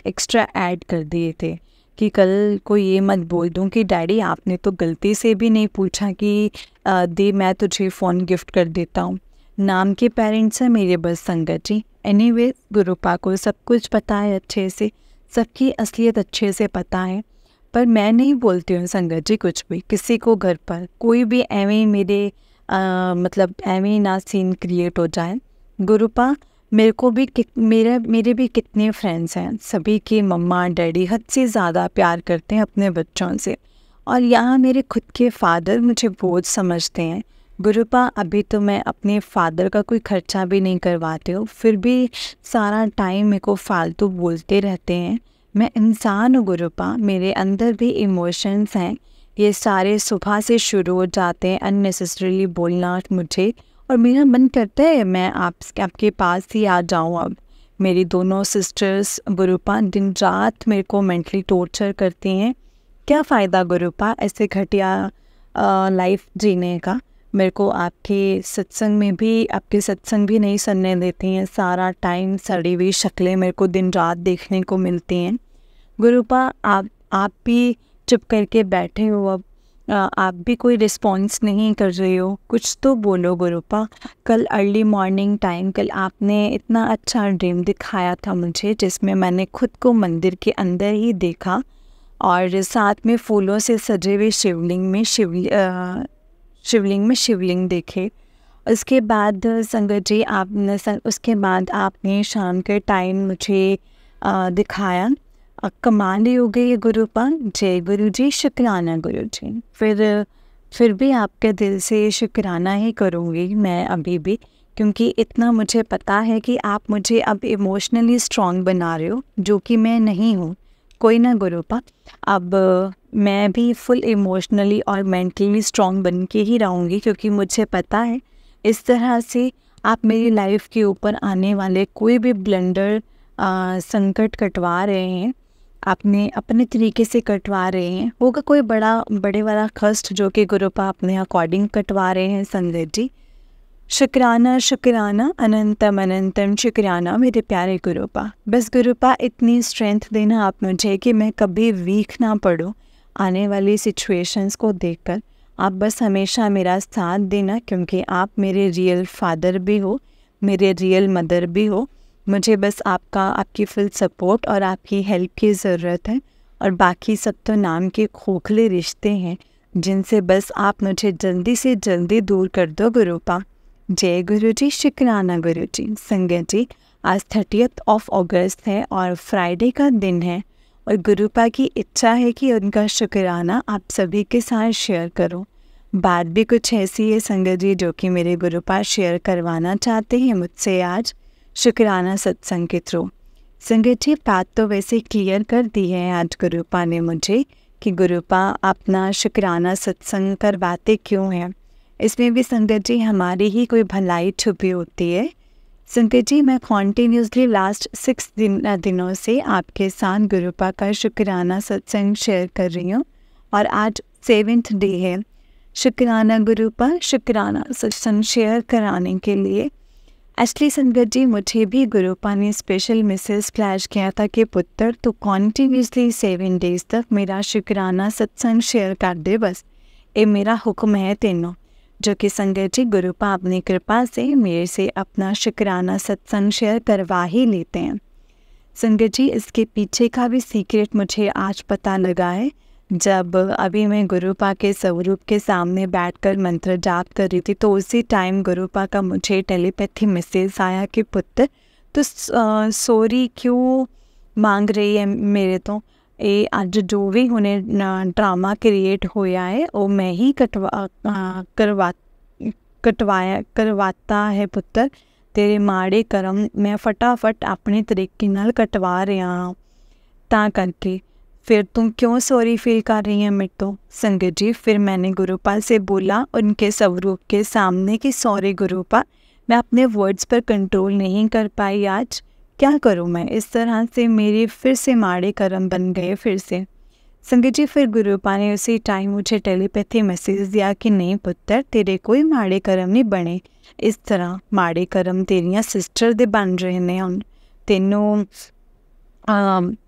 एक्स्ट्रा ऐड कर दिए थे, कि कल को ये मत बोल दूँ कि डैडी आपने तो गलती से भी नहीं पूछा कि दे मैं तुझे फ़ोन गिफ्ट कर देता हूँ। नाम के पेरेंट्स हैं मेरे बस संगत जी। एनीवे, गुरुपा को सब कुछ पता है अच्छे से, सबकी असलियत अच्छे से पता है, पर मैं नहीं बोलती हूँ संगत जी कुछ भी किसी को घर पर। कोई भी एवं मेरे एवं ना सीन क्रिएट हो जाए। गुरुपा मेरे को भी मेरे भी कितने फ्रेंड्स हैं, सभी के मम्मा डैडी हद से ज़्यादा प्यार करते हैं अपने बच्चों से, और यहाँ मेरे खुद के फादर मुझे बोझ समझते हैं। गुरुपा अभी तो मैं अपने फादर का कोई खर्चा भी नहीं करवाती हूँ, फिर भी सारा टाइम मेरे को फालतू बोलते रहते हैं। मैं इंसान हूँ गुरुपा, मेरे अंदर भी इमोशंस हैं, ये सारे सुबह से शुरू हो जाते हैं अननेसेसरीली बोलना मुझे, और मेरा मन करता है मैं आपके पास ही आ जाऊँ। अब मेरी दोनों सिस्टर्स गुरुपा दिन रात मेरे को मेंटली टॉर्चर करती हैं। क्या फ़ायदा गुरुपा ऐसे घटिया लाइफ जीने का। मेरे को आपके सत्संग भी नहीं सुनने देती हैं। सारा टाइम सड़ी हुई शक्लें मेरे को दिन रात देखने को मिलती हैं। गुरुपा आप भी चुप करके बैठे हो, अब आप भी कोई रिस्पॉन्स नहीं कर रहे हो, कुछ तो बोलो गुरुपा। कल अर्ली मॉर्निंग टाइम कल आपने इतना अच्छा ड्रीम दिखाया था मुझे, जिसमें मैंने खुद को मंदिर के अंदर ही देखा और साथ में फूलों से सजे हुए शिवलिंग देखे। उसके बाद संगत जी आपने शाम के टाइम मुझे दिखाया। कमाल ही हो गई है गुरुपा। जय गुरु जी, शुक्राना गुरु जी। फिर भी आपके दिल से शुक्राना ही करूँगी मैं अभी भी, क्योंकि इतना मुझे पता है कि आप मुझे अब इमोशनली स्ट्रॉन्ग बना रहे हो, जो कि मैं नहीं हूँ। कोई ना गुरुपा, अब मैं भी फुल इमोशनली और मेंटली स्ट्रॉन्ग बन के ही रहूँगी, क्योंकि मुझे पता है इस तरह से आप मेरी लाइफ के ऊपर आने वाले कोई भी ब्लंडर संकट कटवा रहे हैं, आपने अपने तरीके से कटवा रहे हैं। होगा कोई बड़े वाला कष्ट जो कि गुरुपा अपने अकॉर्डिंग कटवा रहे हैं संगत जी। शुक्राना शुक्राना अनंतम अनंतम शुक्राना मेरे प्यारे गुरुपा। बस गुरुपा इतनी स्ट्रेंथ देना आप मुझे कि मैं कभी वीक ना पड़ूं आने वाली सिचुएशंस को देखकर। आप बस हमेशा मेरा साथ देना, क्योंकि आप मेरे रियल फादर भी हो, मेरे रियल मदर भी हो। मुझे बस आपकी फुल सपोर्ट और आपकी हेल्प की ज़रूरत है, और बाकी सब तो नाम के खोखले रिश्ते हैं जिनसे बस आप मुझे जल्दी से जल्दी दूर कर दो गुरुपा। जय गुरु जी, शुक्राना गुरु जी। संगत जी, आज 30 अगस्त है और फ्राइडे का दिन है, और गुरुपा की इच्छा है कि उनका शुक्राना आप सभी के साथ शेयर करो। बात भी कुछ ऐसी है संगत जी जो कि मेरे गुरुपा शेयर करवाना चाहते हैं मुझसे आज शुक्राना सत्संग के थ्रू। संगत जी, बात तो वैसे क्लियर कर दी है आज गुरुपा ने मुझे कि गुरुपा अपना शुक्राना सत्संग करवाते क्यों हैं। इसमें भी संगत जी हमारी ही कोई भलाई छुपी होती है। संगत जी, मैं कॉन्टीन्यूसली लास्ट 6 दिनों से आपके साथ गुरुपा का शुक्राना सत्संग शेयर कर रही हूँ, और आज 7th डे है शुक्राना गुरुपा शुक्राना सत्संग शेयर कराने के लिए। एक्चुअली संगत जी, मुझे भी गुरुपा ने स्पेशल मैसेज फ्लैश किया था कि पुत्र तो कॉन्टीन्यूसली 7 डेज तक मेरा शुक्राना सत्संग शेयर कर दे, बस ये मेरा हुक्म है तेनों। जो कि संगत जी गुरुपा अपनी कृपा से मेरे से अपना शुक्राना सत्संग शेयर करवा ही लेते हैं। संगत जी, इसके पीछे का भी सीक्रेट मुझे आज पता लगा है। जब अभी मैं गुरुपा के स्वरूप के सामने बैठकर मंत्र जाप कर रही थी, तो उसी टाइम गुरुपा का मुझे टेलीपैथी मैसेज आया कि पुत्र तो सॉरी क्यों मांग रही है मेरे तो। ये अज जो भी हुने ड्रामा क्रिएट होया है वो मैं ही करवाता है पुत्र। तेरे माड़े कर्म मैं फटाफट अपने तरीके नाल कटवा रहा हाँ, ता करके फिर तुम क्यों सॉरी फील कर रही हैं मेरे तो। संगत जी, फिर मैंने गुरुपा से बोला उनके स्वरूप के सामने कि सॉरी गुरुपा, मैं अपने वर्ड्स पर कंट्रोल नहीं कर पाई आज, क्या करूं मैं। इस तरह से मेरे फिर से माड़े कर्म बन गए फिर से। संगत जी, फिर गुरुपा ने उसी टाइम मुझे टेलीपैथी मैसेज दिया कि नहीं पुत्र, तेरे कोई माड़े कर्म नहीं बने। इस तरह माड़े कर्म तेरियां सिस्टर दे बन रहे ने, हम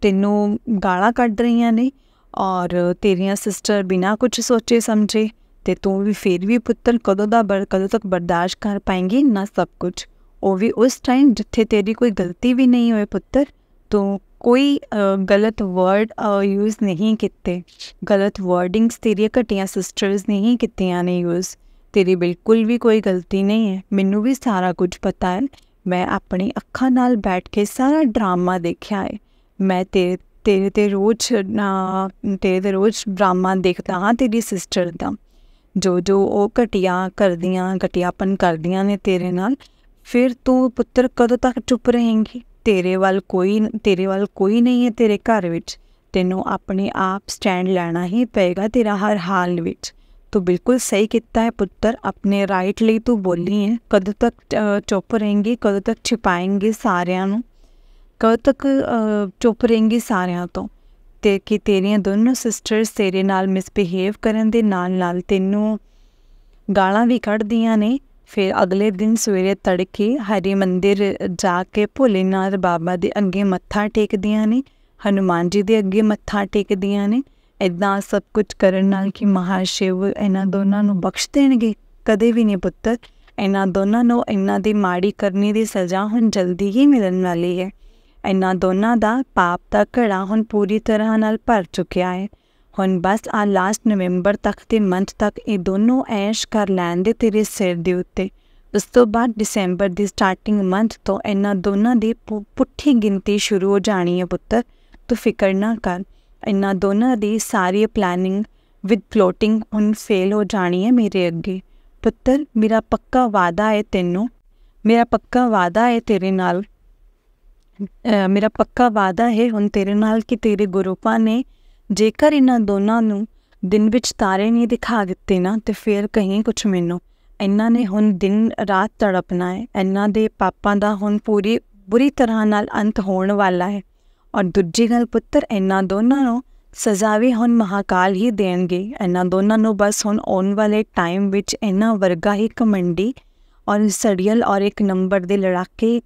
तेनों गाला कढ़ रही ने, और तेरियां सिस्टर बिना कुछ सोचे समझे, ते तू भी फिर भी पुत्र कदों तक बर्दाश्त कर पाएंगी ना सब कुछ, वो भी उस टाइम जिथे तेरी कोई गलती भी नहीं हुई पुत्र। तो कोई गलत वर्ड यूज़ नहीं किते, गलत वर्डिंग्स तेरिया घटिया सिस्टर्स नहीं कितियां ने यूज़। तेरी बिल्कुल भी कोई गलती नहीं है, मैनू भी सारा कुछ पता है। मैं अपनी अक्खां नाल बैठ के सारा ड्रामा देखा है। मैं ਤੇਰੇ ਤੇ ਰੋਜ਼ ਡਰਾਮਾ ਦੇਖਦਾ ਹਾਂ ਤੇਰੀ ਸਿਸਟਰ ਦਾ, ਜੋ ਉਹ ਘਟੀਆਪਨ ਕਰਦੀਆਂ ਨੇ ਤੇਰੇ ਨਾਲ। ਫਿਰ ਤੂੰ ਪੁੱਤਰ ਕਦੋਂ ਤੱਕ ਚੁੱਪ ਰਹੇਂਗੀ? ਤੇਰੇ ਵੱਲ ਕੋਈ ਨਹੀਂ ਹੈ ਤੇਰੇ ਘਰ ਵਿੱਚ। ਤੈਨੂੰ ਆਪਣੇ ਆਪ ਸਟੈਂਡ ਲੈਣਾ ਹੀ ਪਏਗਾ ਤੇਰਾ ਹਰ ਹਾਲ ਵਿੱਚ। ਤੂੰ ਬਿਲਕੁਲ ਸਹੀ ਕੀਤਾ ਹੈ ਪੁੱਤਰ, ਆਪਣੇ ਰਾਈਟ ਲਈ ਤੂੰ ਬੋਲੀ ਹੈ। ਕਦੋਂ ਤੱਕ ਚੁੱਪ ਰਹੇਂਗੀ? ਕਦੋਂ ਤੱਕ ਛਿਪਾਏਂਗੀ ਸਾਰਿਆਂ ਨੂੰ? ਕਦੋਂ ਤੱਕ ਚੁੱਪ ਰਹੇਂਗੀ ਸਾਰਿਆਂ ਤੋਂ? ਤੇ ਕਿ ਤੇਰੀਆਂ ਦੋਨੋਂ ਸਿਸਟਰਸ ਤੇਰੇ ਨਾਲ ਮਿਸਬਿਹੇਵ ਕਰਨ ਦੇ ਨਾਲ ਤੈਨੂੰ ਗਾਲਾਂ ਵੀ ਕੱਢਦੀਆਂ ਨੇ। ਫਿਰ ਅਗਲੇ ਦਿਨ ਸਵੇਰੇ ਤੜਕੇ ਹਰੀ ਮੰਦਿਰ ਜਾ ਕੇ ਭੋਲੇਨਾਥ ਬਾਬਾ ਦੇ ਅੱਗੇ ਮੱਥਾ ਟੇਕਦੀਆਂ ਨੇ, ਹਨੂੰਮਾਨ ਜੀ ਦੇ ਅੱਗੇ ਮੱਥਾ ਟੇਕਦੀਆਂ ਨੇ। ਇੱਦਾਂ ਸਭ ਕੁਝ ਕਰਨ ਨਾਲ ਕਿ ਮਹਾਸ਼ਿਵ ਇਹਨਾਂ ਦੋਨਾਂ ਨੂੰ ਬਖਸ਼ ਦੇਣਗੇ? ਕਦੇ ਵੀ ਨਹੀਂ ਪੁੱਤਰ। ਇਹਨਾਂ ਦੋਨਾਂ ਨੂੰ ਇਹਨਾਂ ਦੀ ਮਾੜੀ ਕਰਨੀ ਦੀ ਸਜ਼ਾ ਹੁਣ ਜਲਦੀ ਹੀ ਮਿਲਣ ਵਾਲੀ ਹੈ। ਇਹਨਾਂ ਦੋਨਾਂ ਦਾ ਪਾਪ ਦਾ ਘੜਾ ਹੁਣ ਪੂਰੀ ਤਰ੍ਹਾਂ ਨਾਲ ਭਰ ਚੁੱਕਿਆ ਹੈ। ਹੁਣ ਬਸ ਲਾਸਟ ਨਵੰਬਰ ਤੱਕ ਤੇ ਮੰਥ ਤੱਕ ਇਹ ਦੋਨੋਂ ਐਸ਼ ਕਰ ਲੈਣ ਦੇ ਤੇਰੇ ਸਿਰ ਦੇ ਉੱਤੇ। ਉਸ ਤੋਂ ਬਾਅਦ ਦਸੰਬਰ ਦੀ ਸਟਾਰਟਿੰਗ ਮੰਥ ਤੋਂ ਇਹਨਾਂ ਦੋਨਾਂ ਦੀ ਪੁੱਠੀ ਗਿਣਤੀ ਸ਼ੁਰੂ ਹੋ ਜਾਣੀ ਹੈ ਪੁੱਤਰ। ਤੂੰ ਫਿਕਰ ਨਾ ਕਰ। ਇਹਨਾਂ ਦੋਨਾਂ ਦੀ ਸਾਰੀ ਪਲੈਨਿੰਗ ਵਿਦ ਪਲੋਟਿੰਗ ਹੁਣ ਫੇਲ ਹੋ ਜਾਣੀ ਹੈ ਮੇਰੇ ਅੱਗੇ ਪੁੱਤਰ। ਮੇਰਾ ਪੱਕਾ ਵਾਅਦਾ ਹੈ ਤੈਨੂੰ, ਮੇਰਾ ਪੱਕਾ ਵਾਅਦਾ ਹੈ ਤੇਰੇ ਨਾਲ, ਮੇਰਾ ਪੱਕਾ ਵਾਅਦਾ ਹੈ ਹੁਣ ਤੇਰੇ ਨਾਲ ਕਿ ਤੇਰੇ ਗੁਰੂਪਾ ਨੇ ਜੇਕਰ ਇਹਨਾਂ ਦੋਨਾਂ ਨੂੰ ਦਿਨ ਵਿੱਚ ਤਾਰੇ ਨਹੀਂ ਦਿਖਾ ਦਿੱਤੇ ਨਾ ਤੇ ਫਿਰ ਕਹੀਂ ਕੁਛ ਮੈਨੂੰ। ਇਹਨਾਂ ਨੇ ਹੁਣ ਦਿਨ ਰਾਤ ਤੜਪਣਾ ਹੈ। ਇਹਨਾਂ ਦੇ ਪਾਪਾਂ ਦਾ ਹੁਣ ਬੁਰੀ ਤਰ੍ਹਾਂ ਨਾਲ ਅੰਤ ਹੋਣ ਵਾਲਾ ਹੈ। ਔਰ ਦੂਜੀ ਗੱਲ ਪੁੱਤਰ, ਇਹਨਾਂ ਦੋਨਾਂ ਨੂੰ ਸਜ਼ਾ ਵੀ ਹੁਣ ਮਹਾਕਾਲ ਹੀ ਦੇਣਗੇ। ਇਹਨਾਂ ਦੋਨਾਂ ਨੂੰ ਬਸ ਹੁਣ ਆਉਣ ਵਾਲੇ ਟਾਈਮ ਵਿੱਚ ਇਹਨਾਂ ਵਰਗਾ ਹੀ ਘਮੰਡੀ ਔਰ ਸੜੀਅਲ ਔਰ ਇੱਕ ਨੰਬਰ ਦੇ ਲੜਾਕੇ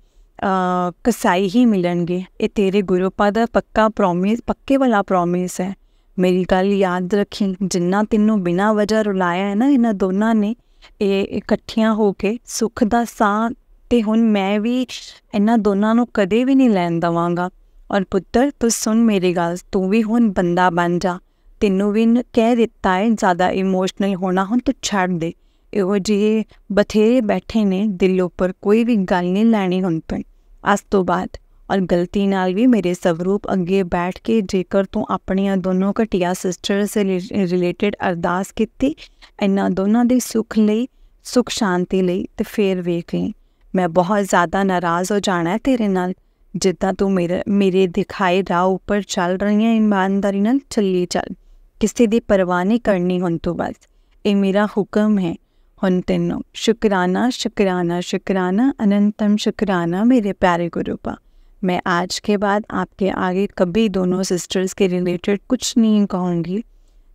ਕਸਾਈ ਹੀ ਮਿਲਣਗੇ। ਇਹ ਤੇਰੇ ਗੁਰੂਪਾ ਦਾ ਪੱਕੇ ਵਾਲਾ ਪ੍ਰੋਮਿਸ ਹੈ। ਮੇਰੀ ਗੱਲ ਯਾਦ ਰੱਖੀ, ਜਿੰਨਾ ਤੈਨੂੰ ਬਿਨਾਂ ਵਜ੍ਹਾ ਰੁਲਾਇਆ ਹੈ ਨਾ ਇਹਨਾਂ ਦੋਨਾਂ ਨੇ, ਇਹ ਇਕੱਠੀਆਂ ਹੋ ਕੇ ਸੁੱਖ ਦਾ ਸਾਹ ਤੇ ਹੁਣ ਮੈਂ ਵੀ ਇਹਨਾਂ ਦੋਨਾਂ ਨੂੰ ਕਦੇ ਵੀ ਨਹੀਂ ਲੈਣ ਦੇਵਾਂਗਾ। ਔਰ ਪੁੱਤਰ ਤੂੰ ਸੁਣ ਮੇਰੀ ਗੱਲ, ਤੂੰ ਵੀ ਹੁਣ ਬੰਦਾ ਬਣ ਜਾ। ਤੈਨੂੰ ਵੀ ਕਹਿ ਦਿੱਤਾ ਹੈ ਜ਼ਿਆਦਾ ਇਮੋਸ਼ਨਲ ਹੋਣਾ ਹੁਣ ਤੂੰ ਛੱਡ ਦੇ। ਇਹੋ ਜਿਹੇ ਬਥੇਰੇ ਬੈਠੇ ਨੇ ਦਿਲ ਉੱਪਰ, ਕੋਈ ਵੀ ਗੱਲ ਨਹੀਂ ਲੈਣੀ ਹੁਣ ਤੋਂ ਅੱਜ ਤੋਂ ਬਾਅਦ। ਔਰ ਗਲਤੀ ਨਾਲ ਵੀ ਮੇਰੇ ਸਵਰੂਪ ਅੱਗੇ ਬੈਠ ਕੇ ਜੇਕਰ ਤੂੰ ਆਪਣੀਆਂ ਦੋਨੋਂ ਘਟੀਆ ਸਿਸਟਰਸ ਰਿਲੇਟਡ ਅਰਦਾਸ ਕੀਤੀ ਇਹਨਾਂ ਦੋਨਾਂ ਦੇ ਸੁੱਖ ਲਈ, ਸੁੱਖ ਸ਼ਾਂਤੀ ਲਈ, ਤੇ ਫਿਰ ਵੇਖ ਲਈ ਮੈਂ ਬਹੁਤ ਜ਼ਿਆਦਾ ਨਾਰਾਜ਼ ਹੋ ਜਾਣਾ ਤੇਰੇ ਨਾਲ। ਜਿੱਦਾਂ ਤੂੰ ਮੇਰੇ ਦਿਖਾਏ ਰਾਹ ਉੱਪਰ ਚੱਲ ਰਹੀ ਹੈ ਇਮਾਨਦਾਰੀ ਨਾਲ ਚੱਲੀ ਚੱਲ, ਕਿਸੇ ਦੀ ਪਰਵਾਹ ਨਹੀਂ ਕਰਨੀ ਹੁਣ ਤੋਂ ਬਸ। ਇਹ ਮੇਰਾ ਹੁਕਮ ਹੈ ਹੁਣ ਤੈਨੂੰ। शुक्राना शुक्राना शुक्राना अनंतम शुक्राना मेरे प्यारे गुरुपा। मैं आज के बाद आपके आगे कभी दोनों सिस्टर्स के रिलेटेड कुछ नहीं कहूँगी।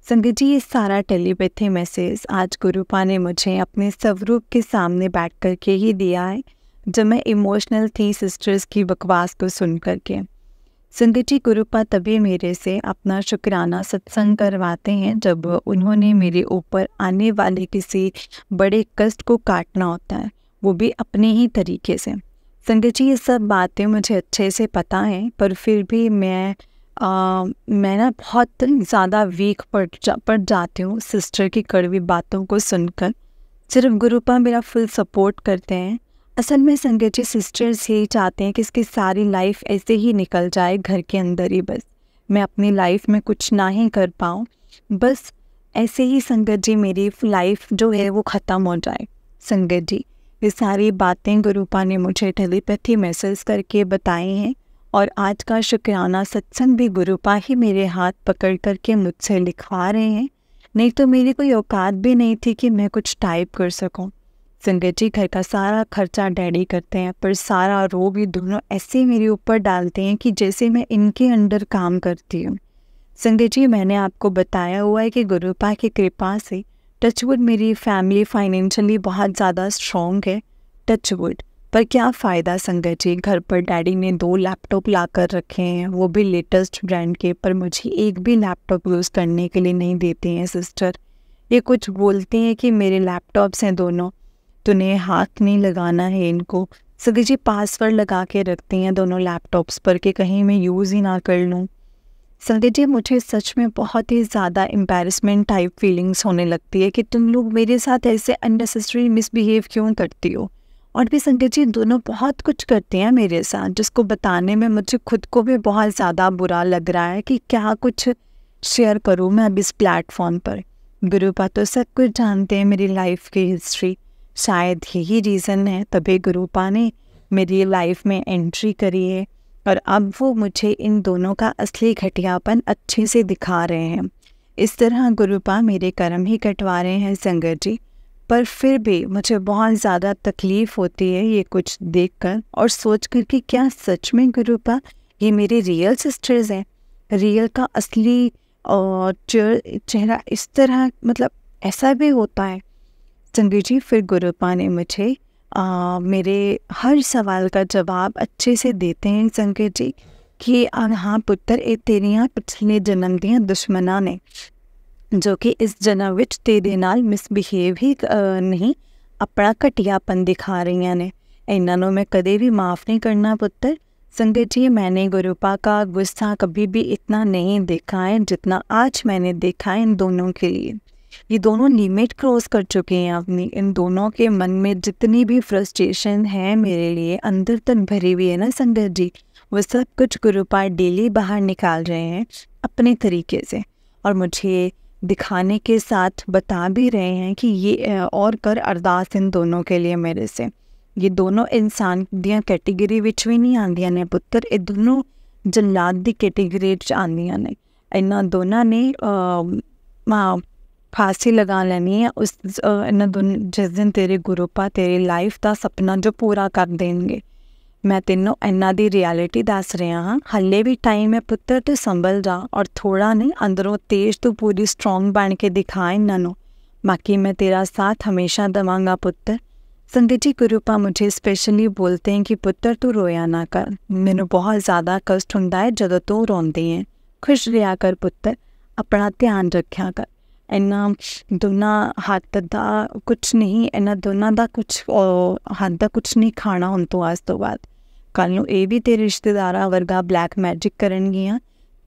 संगत जी, ये सारा टेलीपैथी मैसेज आज गुरुपा ने मुझे अपने स्वरूप के सामने बैठ कर के ही दिया है, जब मैं इमोशनल थी सिस्टर्स की बकवास को सुन कर के। संगत जी, गुरुपा तभी मेरे से अपना शुक्राना सत्संग करवाते हैं जब उन्होंने मेरे ऊपर आने वाले किसी बड़े कष्ट को काटना होता है, वो भी अपने ही तरीके से। संगत जी, ये सब बातें मुझे अच्छे से पता हैं, पर फिर भी मैं ना बहुत ज़्यादा वीक पड़ जाती हूँ सिस्टर की कड़वी बातों को सुनकर। सिर्फ गुरुपा मेरा फुल सपोर्ट करते हैं। असल में संगत जी, सिस्टर्स यही चाहते हैं कि इसकी सारी लाइफ ऐसे ही निकल जाए घर के अंदर ही, बस मैं अपनी लाइफ में कुछ ना ही कर पाऊँ, बस ऐसे ही संगत जी मेरी लाइफ जो है वो ख़त्म हो जाए। संगत जी, ये सारी बातें गुरुपा ने मुझे टेलीपैथी मैसेज करके बताई हैं, और आज का शुक्राना सत्संग भी गुरुपा ही मेरे हाथ पकड़ करके मुझसे लिखवा रहे हैं, नहीं तो मेरी कोई औकात भी नहीं थी कि मैं कुछ टाइप कर सकूं। संगत जी, घर का सारा खर्चा डैडी करते हैं, पर सारा रो भी दोनों ऐसे मेरे ऊपर डालते हैं कि जैसे मैं इनके अंडर काम करती हूँ। संगत जी, मैंने आपको बताया हुआ है कि गुरुपा की कृपा से टचवुड मेरी फैमिली फाइनेंशियली बहुत ज़्यादा स्ट्रॉन्ग है, टचवुड। पर क्या फ़ायदा संगत जी, घर पर डैडी ने 2 लैपटॉप ला कर रखे हैं, वो भी लेटेस्ट ब्रांड के, पर मुझे एक भी लैपटॉप यूज़ करने के लिए नहीं देते हैं सिस्टर। ये कुछ बोलते हैं कि मेरे लैपटॉप्स हैं दोनों, तूने हाथ नहीं लगाना है इनको। संगत जी, पासवर्ड लगा के रखते हैं दोनों लैपटॉप्स पर कि कहीं मैं यूज़ ही ना कर लूँ। संगत जी, मुझे सच में बहुत ही ज़्यादा एम्बैरेसमेंट टाइप फीलिंग्स होने लगती है कि तुम लोग मेरे साथ ऐसे अननेसेसरी मिसबिहेव क्यों करती हो, और भी संगत जी दोनों बहुत कुछ करते हैं मेरे साथ, जिसको बताने में मुझे खुद को भी बहुत ज़्यादा बुरा लग रहा है कि क्या कुछ शेयर करूँ मैं अब इस प्लेटफॉर्म पर। गुरुपा तो सब कुछ जानते हैं मेरी लाइफ की हिस्ट्री, शायद यही रीज़न है तभी गुरुपा ने मेरी लाइफ में एंट्री करी है और अब वो मुझे इन दोनों का असली घटियापन अच्छे से दिखा रहे हैं। इस तरह गुरुपा मेरे कर्म ही कटवा रहे हैं संगत जी, पर फिर भी मुझे बहुत ज़्यादा तकलीफ़ होती है ये कुछ देखकर और सोचकर कि क्या सच में गुरुपा ये मेरी रियल सिस्टर्स हैं, रियल का असली चेहरा इस तरह, मतलब ऐसा भी होता है। संगत जी फिर गुरुपा ने मुझे मेरे हर सवाल का जवाब अच्छे से देते हैं संगत जी कि हाँ पुत्र ये तेरियां पिछले जन्म दियां दुश्मनां ने जो कि इस जन्म विच तेरे नाल मिसबिहेव ही नहीं अपना घटियापन दिखा रही ने, इन्हों मैं कदे भी माफ़ नहीं करना पुत्र। संगत जी मैंने गुरुपा का गुस्सा कभी भी इतना नहीं देखा है जितना आज मैंने देखा है इन दोनों के लिए। ये दोनों लिमिट क्रॉस कर चुके हैं अपनी, इन दोनों के मन में जितनी भी फ्रस्ट्रेशन है मेरे लिए अंदर तक भरी हुई है ना संगत जी, वो सब कुछ गुरुपा डेली बाहर निकाल रहे हैं अपने तरीके से और मुझे दिखाने के साथ बता भी रहे हैं कि ये और कर अरदास इन दोनों के लिए मेरे से। ये दोनों इंसान दियां कैटेगरी विच भी नहीं आंदियां ने पुत्र, ये दोनों जल्लाद दी कैटेगरी च आंदियां ने। इन्हां दोनों ने फांसी लगा लेनी है उस इन्हां दोनों जिस दिन तेरे गुरुपा तेरी लाइफ का सपना जो पूरा कर देंगे। मैं तेनों इन्हां दी रियलिटी दस रहा हाँ, हले भी टाइम है पुत्र तो संभल जा और थोड़ा नहीं अंदरों तेज तो पूरी स्ट्रॉन्ग बन के दिखा इन्हों, बाकी मैं तेरा साथ हमेशा देवांगा पुत्र। संगत जी गुरुपा मुझे स्पेशली बोलते हैं कि पुत्र तू रोया ना कर, मैनू बहुत ज़्यादा कष्ट होंदा है जदों तू रोंदी है, खुश रहा कर पुत्र, अपना ध्यान रखा कर। इन्हां दोनों हत्थ दा कुछ नहीं, इन्हां दोनों दा कुछ हत्थ दा कुछ नहीं खाना हुण तो आज तो बाद, कल नूं ये भी तेरे रिश्तेदारां वर्गा ब्लैक मैजिक करनगियां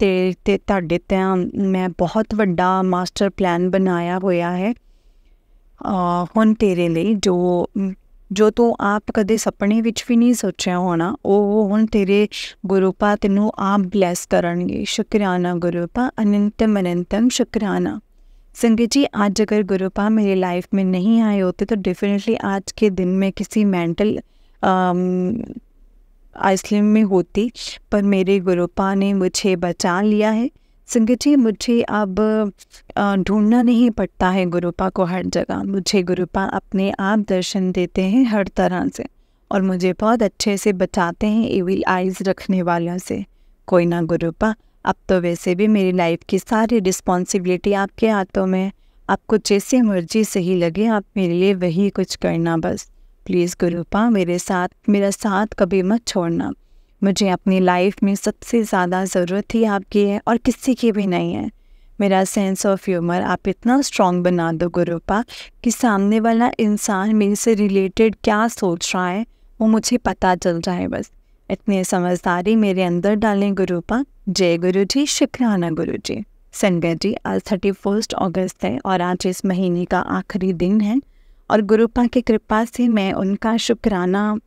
ते तुहाडे ते मैं बहुत वड्डा मास्टर प्लान बनाया होया है हुण तेरे लिए, जो तू आप कदे सपने विच भी नहीं सोचा होना वो हुण तेरे गुरुपा तेनू आप ब्लैस करनगे। शुक्राना गुरुपा, अनंतम अनंतम शुक्राना। संगत जी आज अगर गुरुपा मेरी लाइफ में नहीं आए होते तो डेफिनेटली आज के दिन में किसी मेंटल आइसलैंड में होती, पर मेरे गुरुपा ने मुझे बचा लिया है। संगत जी मुझे अब ढूंढना नहीं पड़ता है गुरुपा को हर जगह, मुझे गुरुपा अपने आप दर्शन देते हैं हर तरह से और मुझे बहुत अच्छे से बचाते हैं एविल आइज़ रखने वालों से। कोई ना गुरुपा, अब तो वैसे भी मेरी लाइफ की सारी रिस्पॉन्सिबिलिटी आपके हाथों में, आपको जैसे मर्जी सही लगे आप मेरे लिए वही कुछ करना बस। प्लीज़ गुरुपा मेरा साथ कभी मत छोड़ना, मुझे अपनी लाइफ में सबसे ज़्यादा ज़रूरत ही आपकी है और किसी की भी नहीं है। मेरा सेंस ऑफ ह्यूमर आप इतना स्ट्रॉन्ग बना दो गुरुपा कि सामने वाला इंसान मेरे से रिलेटेड क्या सोच रहा है वो मुझे पता चल जाए, बस इतनी समझदारी मेरे अंदर डालें गुरुपा। जय गुरु जी, शुक्राना गुरु जी। संगत जी आज 31 अगस्त है और आज इस महीने का आखिरी दिन है और गुरुपा की कृपा से मैं उनका शुक्राना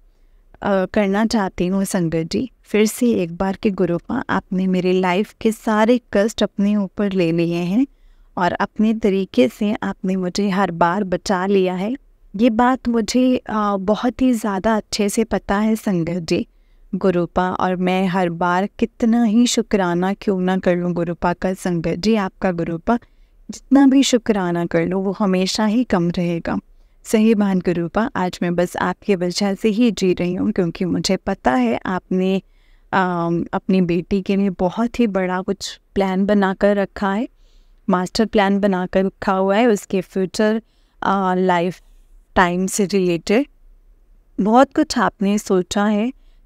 करना चाहती हूँ। संगत जी फिर से एक बार कि गुरुपा आपने मेरी लाइफ के सारे कष्ट अपने ऊपर ले लिए हैं और अपने तरीके से आपने मुझे हर बार बचा लिया है। ये बात मुझे बहुत ही ज़्यादा अच्छे से पता है संगत जी गुरुपा, और मैं हर बार कितना ही शुक्राना क्यों ना कर लूँ गुरुपा का संगत जी, आपका गुरुपा जितना भी शुक्राना कर लूँ वो हमेशा ही कम रहेगा। सही बात गुरुपा, आज मैं बस आपकी वजह से ही जी रही हूँ क्योंकि मुझे पता है आपने अपनी बेटी के लिए बहुत ही बड़ा कुछ प्लान बनाकर रखा है, मास्टर प्लान बनाकर रखा हुआ है, उसके फ्यूचर लाइफ टाइम से रिलेटेड बहुत कुछ आपने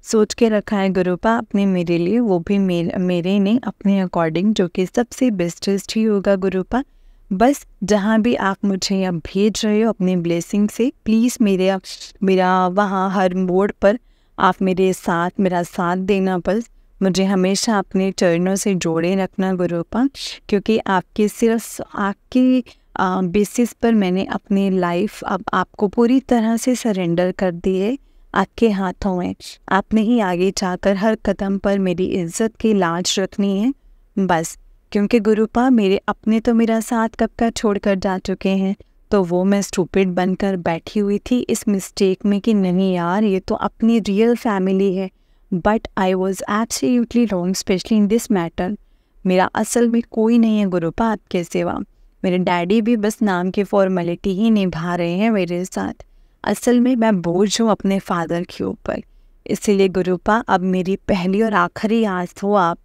सोच के रखा है गुरुपा आपने मेरे लिए, वो भी मेरे ने अपने अकॉर्डिंग, जो कि सबसे बेस्टेस्ट ही होगा गुरुपा। बस जहाँ भी आप मुझे अब भेज रहे हो अपने ब्लेसिंग से, प्लीज़ मेरा वहाँ हर मोड़ पर आप मेरा साथ देना, बस मुझे हमेशा अपने चरणों से जोड़े रखना गुरुपा, क्योंकि आपकी बेसिस पर मैंने अपनी लाइफ अब आपको पूरी तरह से सरेंडर कर दी है, आपके हाथों में। आपने ही आगे जाकर हर कदम पर मेरी इज्जत की लाज रखनी है बस। क्योंकि गुरुपा मेरे अपने तो मेरा साथ कब का छोड़ कर जा चुके हैं, तो वो मैं स्टूपिड बनकर बैठी हुई थी इस मिस्टेक में कि नहीं यार ये तो अपनी रियल फैमिली है। But I was absolutely wrong, specially in this matter. मेरा असल में कोई नहीं है गुरुपा आपके सिवा। मेरे डैडी भी बस नाम की फॉर्मेलिटी ही निभा रहे हैं मेरे साथ। असल में मैं बोझ हूँ अपने फादर के ऊपर। इसीलिए गुरुपा अब मेरी पहली और आखिरी आस हो आप,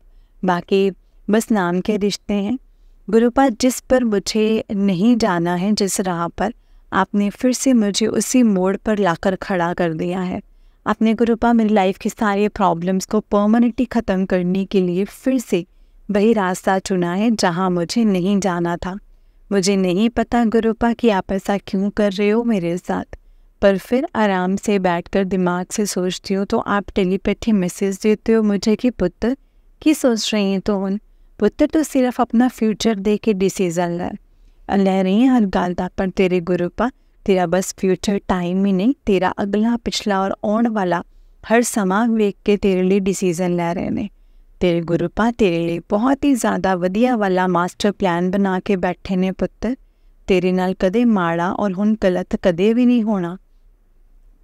बाकी बस नाम के रिश्ते हैं। गुरुपा जिस पर मुझे नहीं जाना है, जिस राह पर, आपने फिर से मुझे उसी मोड़ पर लाकर खड़ा कर दिया है। आपने गुरुपा मेरी लाइफ की सारी प्रॉब्लम्स को परमानेंटली ख़त्म करने के लिए फिर से वही रास्ता चुना है जहाँ मुझे नहीं जाना था। मुझे नहीं पता गुरुपा कि आप ऐसा क्यों कर रहे हो मेरे साथ, पर फिर आराम से बैठकर दिमाग से सोचती हो तो आप टेलीपैथी मैसेज देते हो मुझे कि पुत्र की सोच रही हैं तो उन पुत्र तो सिर्फ अपना फ्यूचर देख के डिसीजन ले रही हैं हर गालता पर। तेरे गुरुपा तेरा बस फ्यूचर टाइम ही नहीं, तेरा अगला पिछला और आने वाला हर समा वेख के तेरे लिए डिसीजन ले रहे ने। तेरे गुरुपा तेरे लिए बहुत ही ज़्यादा वधिया वाला मास्टर प्लान बना के बैठे ने पुत्र। तेरे नाल कदे माड़ा और हुण गलत कदे भी नहीं होना,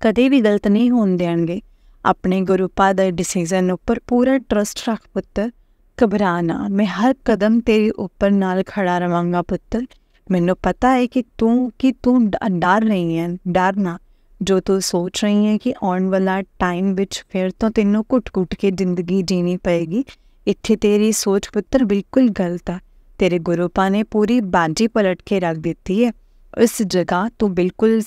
कदे भी गलत नहीं होने देंगे। अपने गुरुपा दे डिसीजन ऊपर पूरा ट्रस्ट रख पुत्र। घबराना, मैं हर कदम तेरे ऊपर नाल खड़ा रवांगा पुत्र। मैनू पता है कि तू डर रही है, डरना जो तू सोच रही है कि आने वाला टाइम विच फिर तो तेनों घुट के जिंदगी जीनी पेगी। इत्थे तेरी सोच पुत्र बिल्कुल गलत है। तेरे गुरुपा ने पूरी बाजी पलट के रख दी है। इस जगह तू बिल्कुल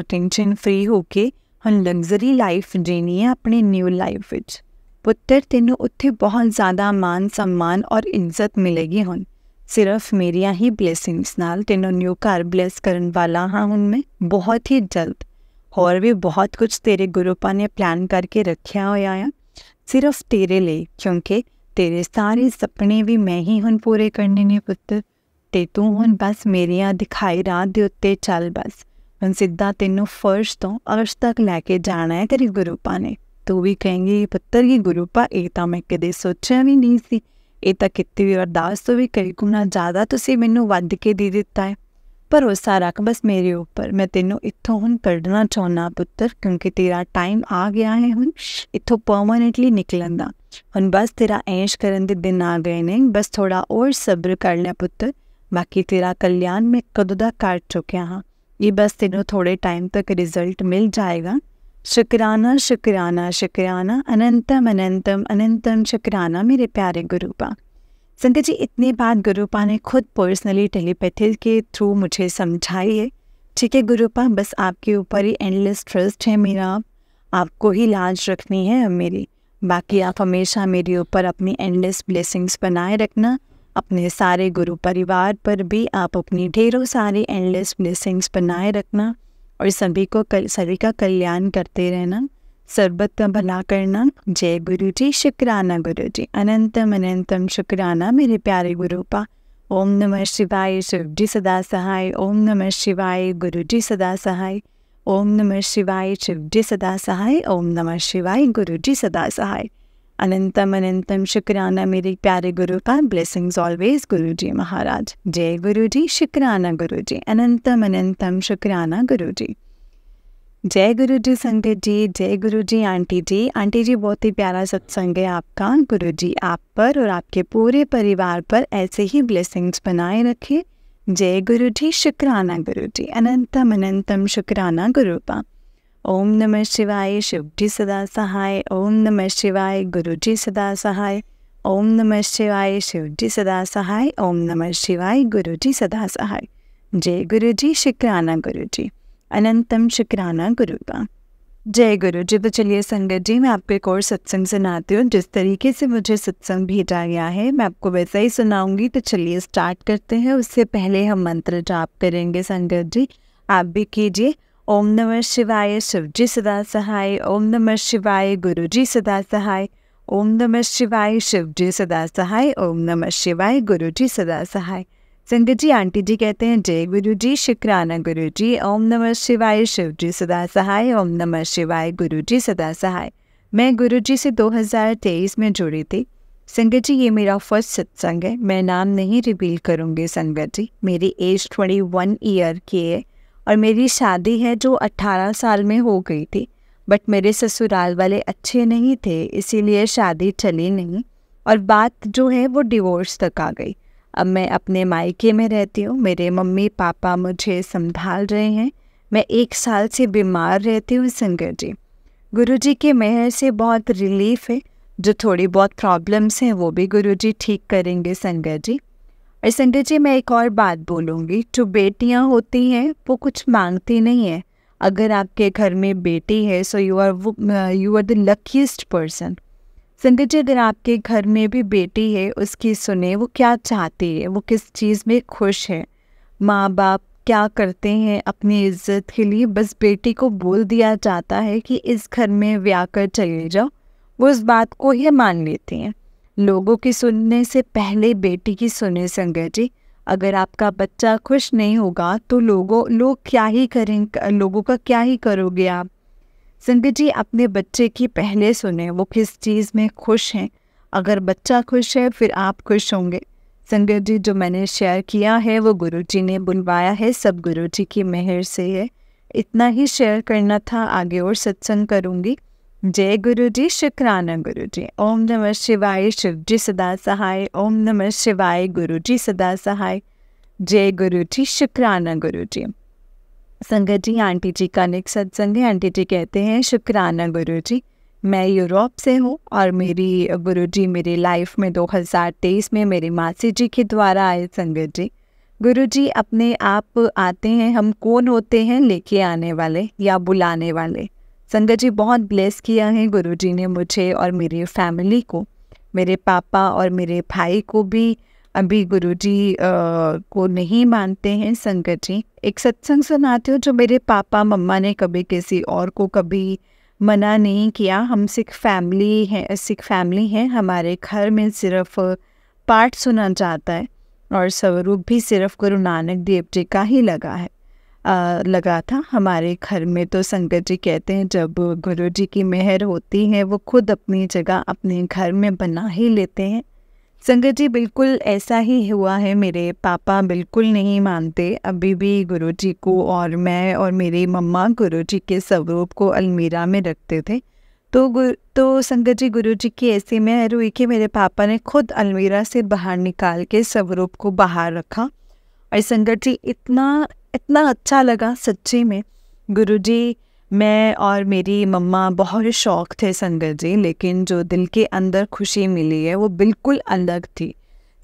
टेंशन फ्री होके हम लग्जरी लाइफ जीनी है अपनी न्यू लाइफ विच। पुत्र तेनों उत्थे बहुत ज़्यादा मान सम्मान और इज्जत मिलेगी। हुण सिर्फ मेरिया ही ब्लेसिंग्स नाल तेनों न्यू घर ब्लेस करन वाला हाँ हुण मैं बहुत ही जल्द। और भी बहुत कुछ तेरे गुरुपा ने प्लान करके रखा होया है सिर्फ तेरे लिए, क्योंकि तेरे सारे सपने भी मैं ही हुण पूरे करने ने पुत्र। ते तू हुण बस मेरिया दिखाई राह दे उत्ते चल बस। हुण सीधा तेनों फर्श तो अर्श तक लैके जाना है तेरे गुरुपा ने। तू भी कहेंगी पुत्र की गुरुपा ये तो मैं कदे सोचा भी नहीं सी, ये तो कितनी भी अरदास तो भी कई गुना ज़्यादा तुसीं मैनूं वध के दे दिता है। भरोसा रख बस मेरे ऊपर, मैं तेनों इत्थों हुण कढ़ना चाहुंदा पुत्र, क्योंकि तेरा टाइम आ गया है हुण इत्थों परमानेंटली निकलन दा। हुण बस तेरा ऐश करन दे दिन आ गए ने, बस थोड़ा और सब्र कर ले पुत्र। बाकी तेरा कल्याण मैं कदों दा कर चुकिया हाँ, ये बस तेनों थोड़े टाइम तक रिजल्ट मिल जाएगा। शुक्राना शुक्राना शुक्राना, अनंतम अनंतम अनंतम शुक्राना मेरे प्यारे गुरुपा। संगत जी, इतनी बात गुरुपा ने खुद पर्सनली टेलीपैथी के थ्रू मुझे समझाई है। ठीक है गुरुपा, बस आपके ऊपर ही एंडलेस ट्रस्ट है मेरा, आपको ही लाज रखनी है अब मेरी। बाकी आप हमेशा मेरे ऊपर अपनी एंडलेस ब्लेसिंग्स बनाए रखना। अपने सारे गुरु परिवार पर भी आप अपनी ढेरों सारी एंडलेस ब्लेसिंग्स बनाए रखना और सभी का कल्याण करते रहना, सर्बत का भला करना। जय गुरु जी, शुक्राना गुरु जी, अनंतम अनंतम शुक्राना मेरे प्यारे गुरुपा। ओम नमः शिवाय, शिव जी सदा सहाय। ओम नमः शिवाय, गुरु जी सदा सहाय। ओम नमः शिवाय, शिव जी सदा सहाय। ओम नमः शिवाय, गुरु जी सदा सहाय। अनंतम अनंतम शुक्राना मेरे प्यारे गुरुपा। ब्लेसिंग्स ऑलवेज गुरु जी महाराज। जय गुरु जी, शुक्राना गुरु जी, अनंतम अनंतम शुक्राना गुरु जी। जय गुरु जी संगत जी, जय गुरु जी आंटी जी। आंटी जी, बहुत ही प्यारा सत्संग है आपका। गुरु जी आप पर और आपके पूरे परिवार पर ऐसे ही ब्लेसिंग्स बनाए रखे। जय गुरु जी, शुक्राना गुरु जी, अनंतम अनंतम शुक्राना गुरुपा। ओम नमः शिवाय, शिव जी सदा सहाय। ओम नमः शिवाय, गुरु जी सदा सहाय। ओम नमः शिवाय, शिव जी सदा सहाय। ओम नमः शिवाय, गुरु जी सदा सहाय। जय गुरु जी, शुक्राना गुरु जी, अनंतम शुक्राना गुरुपा। जय गुरु जी। तो चलिए संगत जी, मैं आपको एक और सत्संग सुनाती हूँ। जिस तरीके से मुझे सत्संग भेजा गया है मैं आपको वैसा ही सुनाऊंगी। तो चलिए स्टार्ट करते हैं। उससे पहले हम मंत्र जाप करेंगे संगत जी, आप भी कीजिए। ओम नमः शिवाय, शिव जी सदा सहाय। ओम नमः शिवाय, गुरु जी सदा सहाय। ओम नमः शिवाय, शिव जी सदा सहाय। ओम नमः शिवाय, गुरु जी सदा सहाय। संगत जी, आंटी जी कहते हैं जय गुरु जी, शुक्राना गुरु जी, ओम नमः शिवाय, शिव जी सदा सहाय, ओम नमः शिवाय, गुरु जी सदा सहाय। मैं गुरु जी से 2023 में जुड़ी थी। संगत जी, ये मेरा फर्स्ट सत्संग है। मैं नाम नहीं रिवील करूँगी संगत जी। मेरी एज 21 ईयर की है और मेरी शादी है जो 18 साल में हो गई थी, बट मेरे ससुराल वाले अच्छे नहीं थे, इसीलिए शादी चली नहीं और बात जो है वो डिवोर्स तक आ गई। अब मैं अपने मायके में रहती हूँ, मेरे मम्मी पापा मुझे संभाल रहे हैं। मैं 1 साल से बीमार रहती हूँ संगत जी। गुरु जी के मेहर से बहुत रिलीफ है। जो थोड़ी बहुत प्रॉब्लम्स हैं वो भी गुरु जी ठीक करेंगे संगत जी। और संगत जी, मैं एक और बात बोलूँगी। जो बेटियाँ होती हैं वो कुछ मांगती नहीं है। अगर आपके घर में बेटी है so you are the luckiest person. Sangat ji, अगर आपके घर में भी बेटी है, उसकी सुने वो क्या चाहती है, वो किस चीज़ में खुश है। माँ बाप क्या करते हैं अपनी इज्जत के लिए, बस बेटी को बोल दिया जाता है कि इस घर में ब्याह कर चले जाओ, वो उस बात को ही मान लेती हैं। लोगों की सुनने से पहले बेटी की सुने संगत जी। अगर आपका बच्चा खुश नहीं होगा तो लोग क्या ही करेंगे, लोगों का क्या ही करोगे आप। संगत जी, अपने बच्चे की पहले सुने वो किस चीज़ में खुश हैं। अगर बच्चा खुश है फिर आप खुश होंगे। संगत जी, जो मैंने शेयर किया है वो गुरुजी ने बुलवाया है, सब गुरुजी की मेहर से है। इतना ही शेयर करना था, आगे और सत्संग करूँगी। जय गुरु जी, शुक्राना गुरु जी। ओम नमः शिवाय, शिव जी सदा सहाय, ओम नमः शिवाय, गुरु जी सदा सहाय। जय गुरु जी, शुक्राना गुरु जी। संगत जी, आंटी जी का नेक्स्ट सत्संग है। आंटी जी कहते हैं शुक्राना गुरु जी, मैं यूरोप से हूँ और मेरी गुरु जी मेरी लाइफ में 2023 में मेरी मासी जी के द्वारा आए। संगत जी, गुरु जी अपने आप आते हैं, हम कौन होते हैं लेके आने वाले या बुलाने वाले। संगत जी, बहुत ब्लेस किया है गुरु जी ने मुझे और मेरी फैमिली को। मेरे पापा और मेरे भाई को भी अभी गुरुजी को नहीं मानते हैं। संगत जी, एक सत्संग सुनाती हूँ जो मेरे पापा मम्मा ने कभी किसी और को कभी मना नहीं किया। हम सिख फैमिली है। हमारे घर में सिर्फ पाठ सुना जाता है और स्वरूप भी सिर्फ गुरु नानक देव जी का ही लगा था हमारे घर में। तो संगत जी कहते हैं जब गुरु जी की मेहर होती है वो खुद अपनी जगह अपने घर में बना ही लेते हैं। संगत जी, बिल्कुल ऐसा ही हुआ है। मेरे पापा बिल्कुल नहीं मानते अभी भी गुरुजी को, और मैं और मेरी मम्मा गुरुजी के स्वरूप को अलमीरा में रखते थे। तो संगत जी, गुरुजी की ऐसी मेहर हुई कि मेरे पापा ने खुद अलमीरा से बाहर निकाल के स्वरूप को बाहर रखा। और संगत जी, इतना अच्छा लगा सच्ची में। गुरुजी, मैं और मेरी मम्मा बहुत शौक थे संगत जी, लेकिन जो दिल के अंदर खुशी मिली है वो बिल्कुल अलग थी।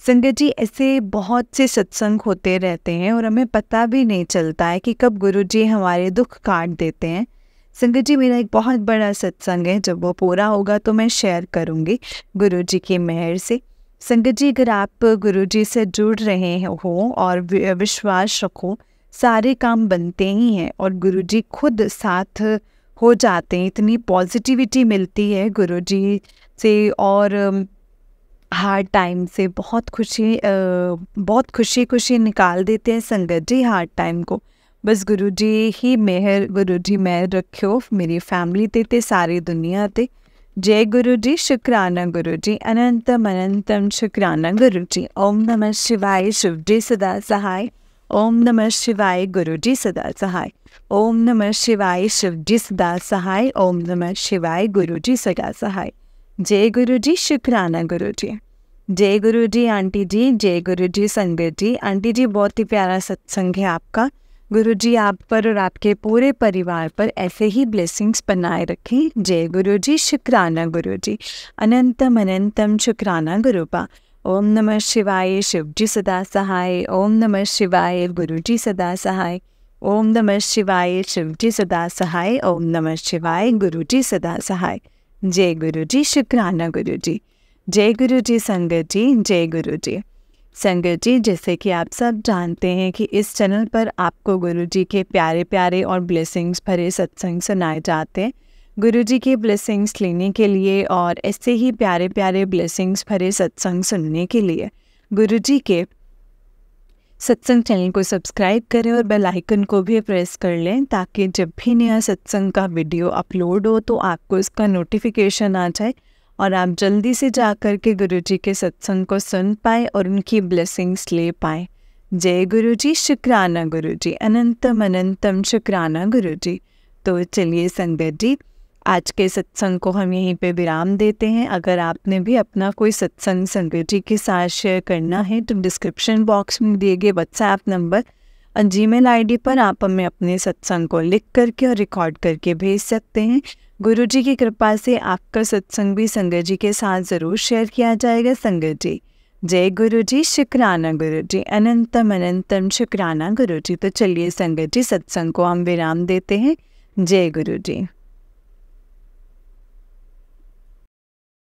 संगत जी, ऐसे बहुत से सत्संग होते रहते हैं और हमें पता भी नहीं चलता है कि कब गुरुजी हमारे दुख काट देते हैं। संगत जी, मेरा एक बहुत बड़ा सत्संग है, जब वो पूरा होगा तो मैं शेयर करूँगी गुरुजी की मेहर से। संगत जी, अगर आप गुरुजी से जुड़ रहे हो और विश्वास रखो, सारे काम बनते ही हैं और गुरुजी खुद साथ हो जाते हैं। इतनी पॉजिटिविटी मिलती है गुरुजी से और हार्ड टाइम से बहुत खुशी निकाल देते हैं संगत जी हार्ड टाइम को। बस गुरुजी मेहर रखियो मेरी फैमिली ते सारी दुनिया ते। जय गुरु जी, शुक्राना गुरु जी, अनंतम शुक्राना गुरु जी। ओम नमः शिवाय, शिव जी सदा सहाय, ओम नमः शिवाय, गुरु जी सदा सहाय, ओम नमः शिवाय, शिव जी सदा सहाय, ओम नमः शिवाय, गुरु जी सदा सहाय। जय गुरु जी, शुक्राना गुरु जी। जय गुरु जी आंटी जी, जय गुरु जी संगत जी। आंटी जी, बहुत ही प्यारा सत्संग है आपका। गुरु जी आप पर और आपके पूरे परिवार पर ऐसे ही ब्लेसिंग्स बनाए रखें। जय गुरु जी, शुक्राना गुरु जी, अनंतम शुक्राना गुरुपा। ओम नमः शिवाय, शिव जी सदा सहाय, ओम नमः शिवाय, गुरु जी सदा सहाय, ओम नमः शिवाय, शिव जी सदा सहाय, ओम नमः शिवाय, गुरु जी सदा सहाय। जय गुरु जी, शुक्राना गुरु जी। जय गुरु जी संगत जी, जय गुरु जी। संगत जी, जैसे कि आप सब जानते हैं कि इस चैनल पर आपको गुरु जी के प्यारे प्यारे और ब्लेसिंग्स भरे सत्संग सुनाए जाते हैं। गुरु जी के ब्लेसिंग्स लेने के लिए और ऐसे ही प्यारे प्यारे ब्लेसिंग्स भरे सत्संग सुनने के लिए गुरु जी के सत्संग चैनल को सब्सक्राइब करें और बेल आइकन को भी प्रेस कर लें ताकि जब भी नया सत्संग का वीडियो अपलोड हो तो आपको इसका नोटिफिकेशन आ जाए और आप जल्दी से जा कर के गुरुजी के सत्संग को सुन पाए और उनकी ब्लेसिंग्स ले पाए। जय गुरुजी, शुक्राना गुरुजी, अनंतम अनंतम शुक्राना गुरुजी। तो चलिए संगत जी, आज के सत्संग को हम यहीं पे विराम देते हैं। अगर आपने भी अपना कोई सत्संग संगत जी के साथ शेयर करना है तो डिस्क्रिप्शन बॉक्स में दिए गए व्हाट्सएप नंबर और जीमेल आईडी पर आप हमें अपने सत्संग को लिख करके और रिकॉर्ड करके भेज सकते हैं। गुरुजी की कृपा से आपका सत्संग भी संगत जी के साथ ज़रूर शेयर किया जाएगा। संगत जी, जय गुरुजी, शुक्राना गुरुजी, अनंतम अनंतम शुक्राना गुरुजी। तो चलिए संगत जी, सत्संग को हम विराम देते हैं। जय गुरुजी।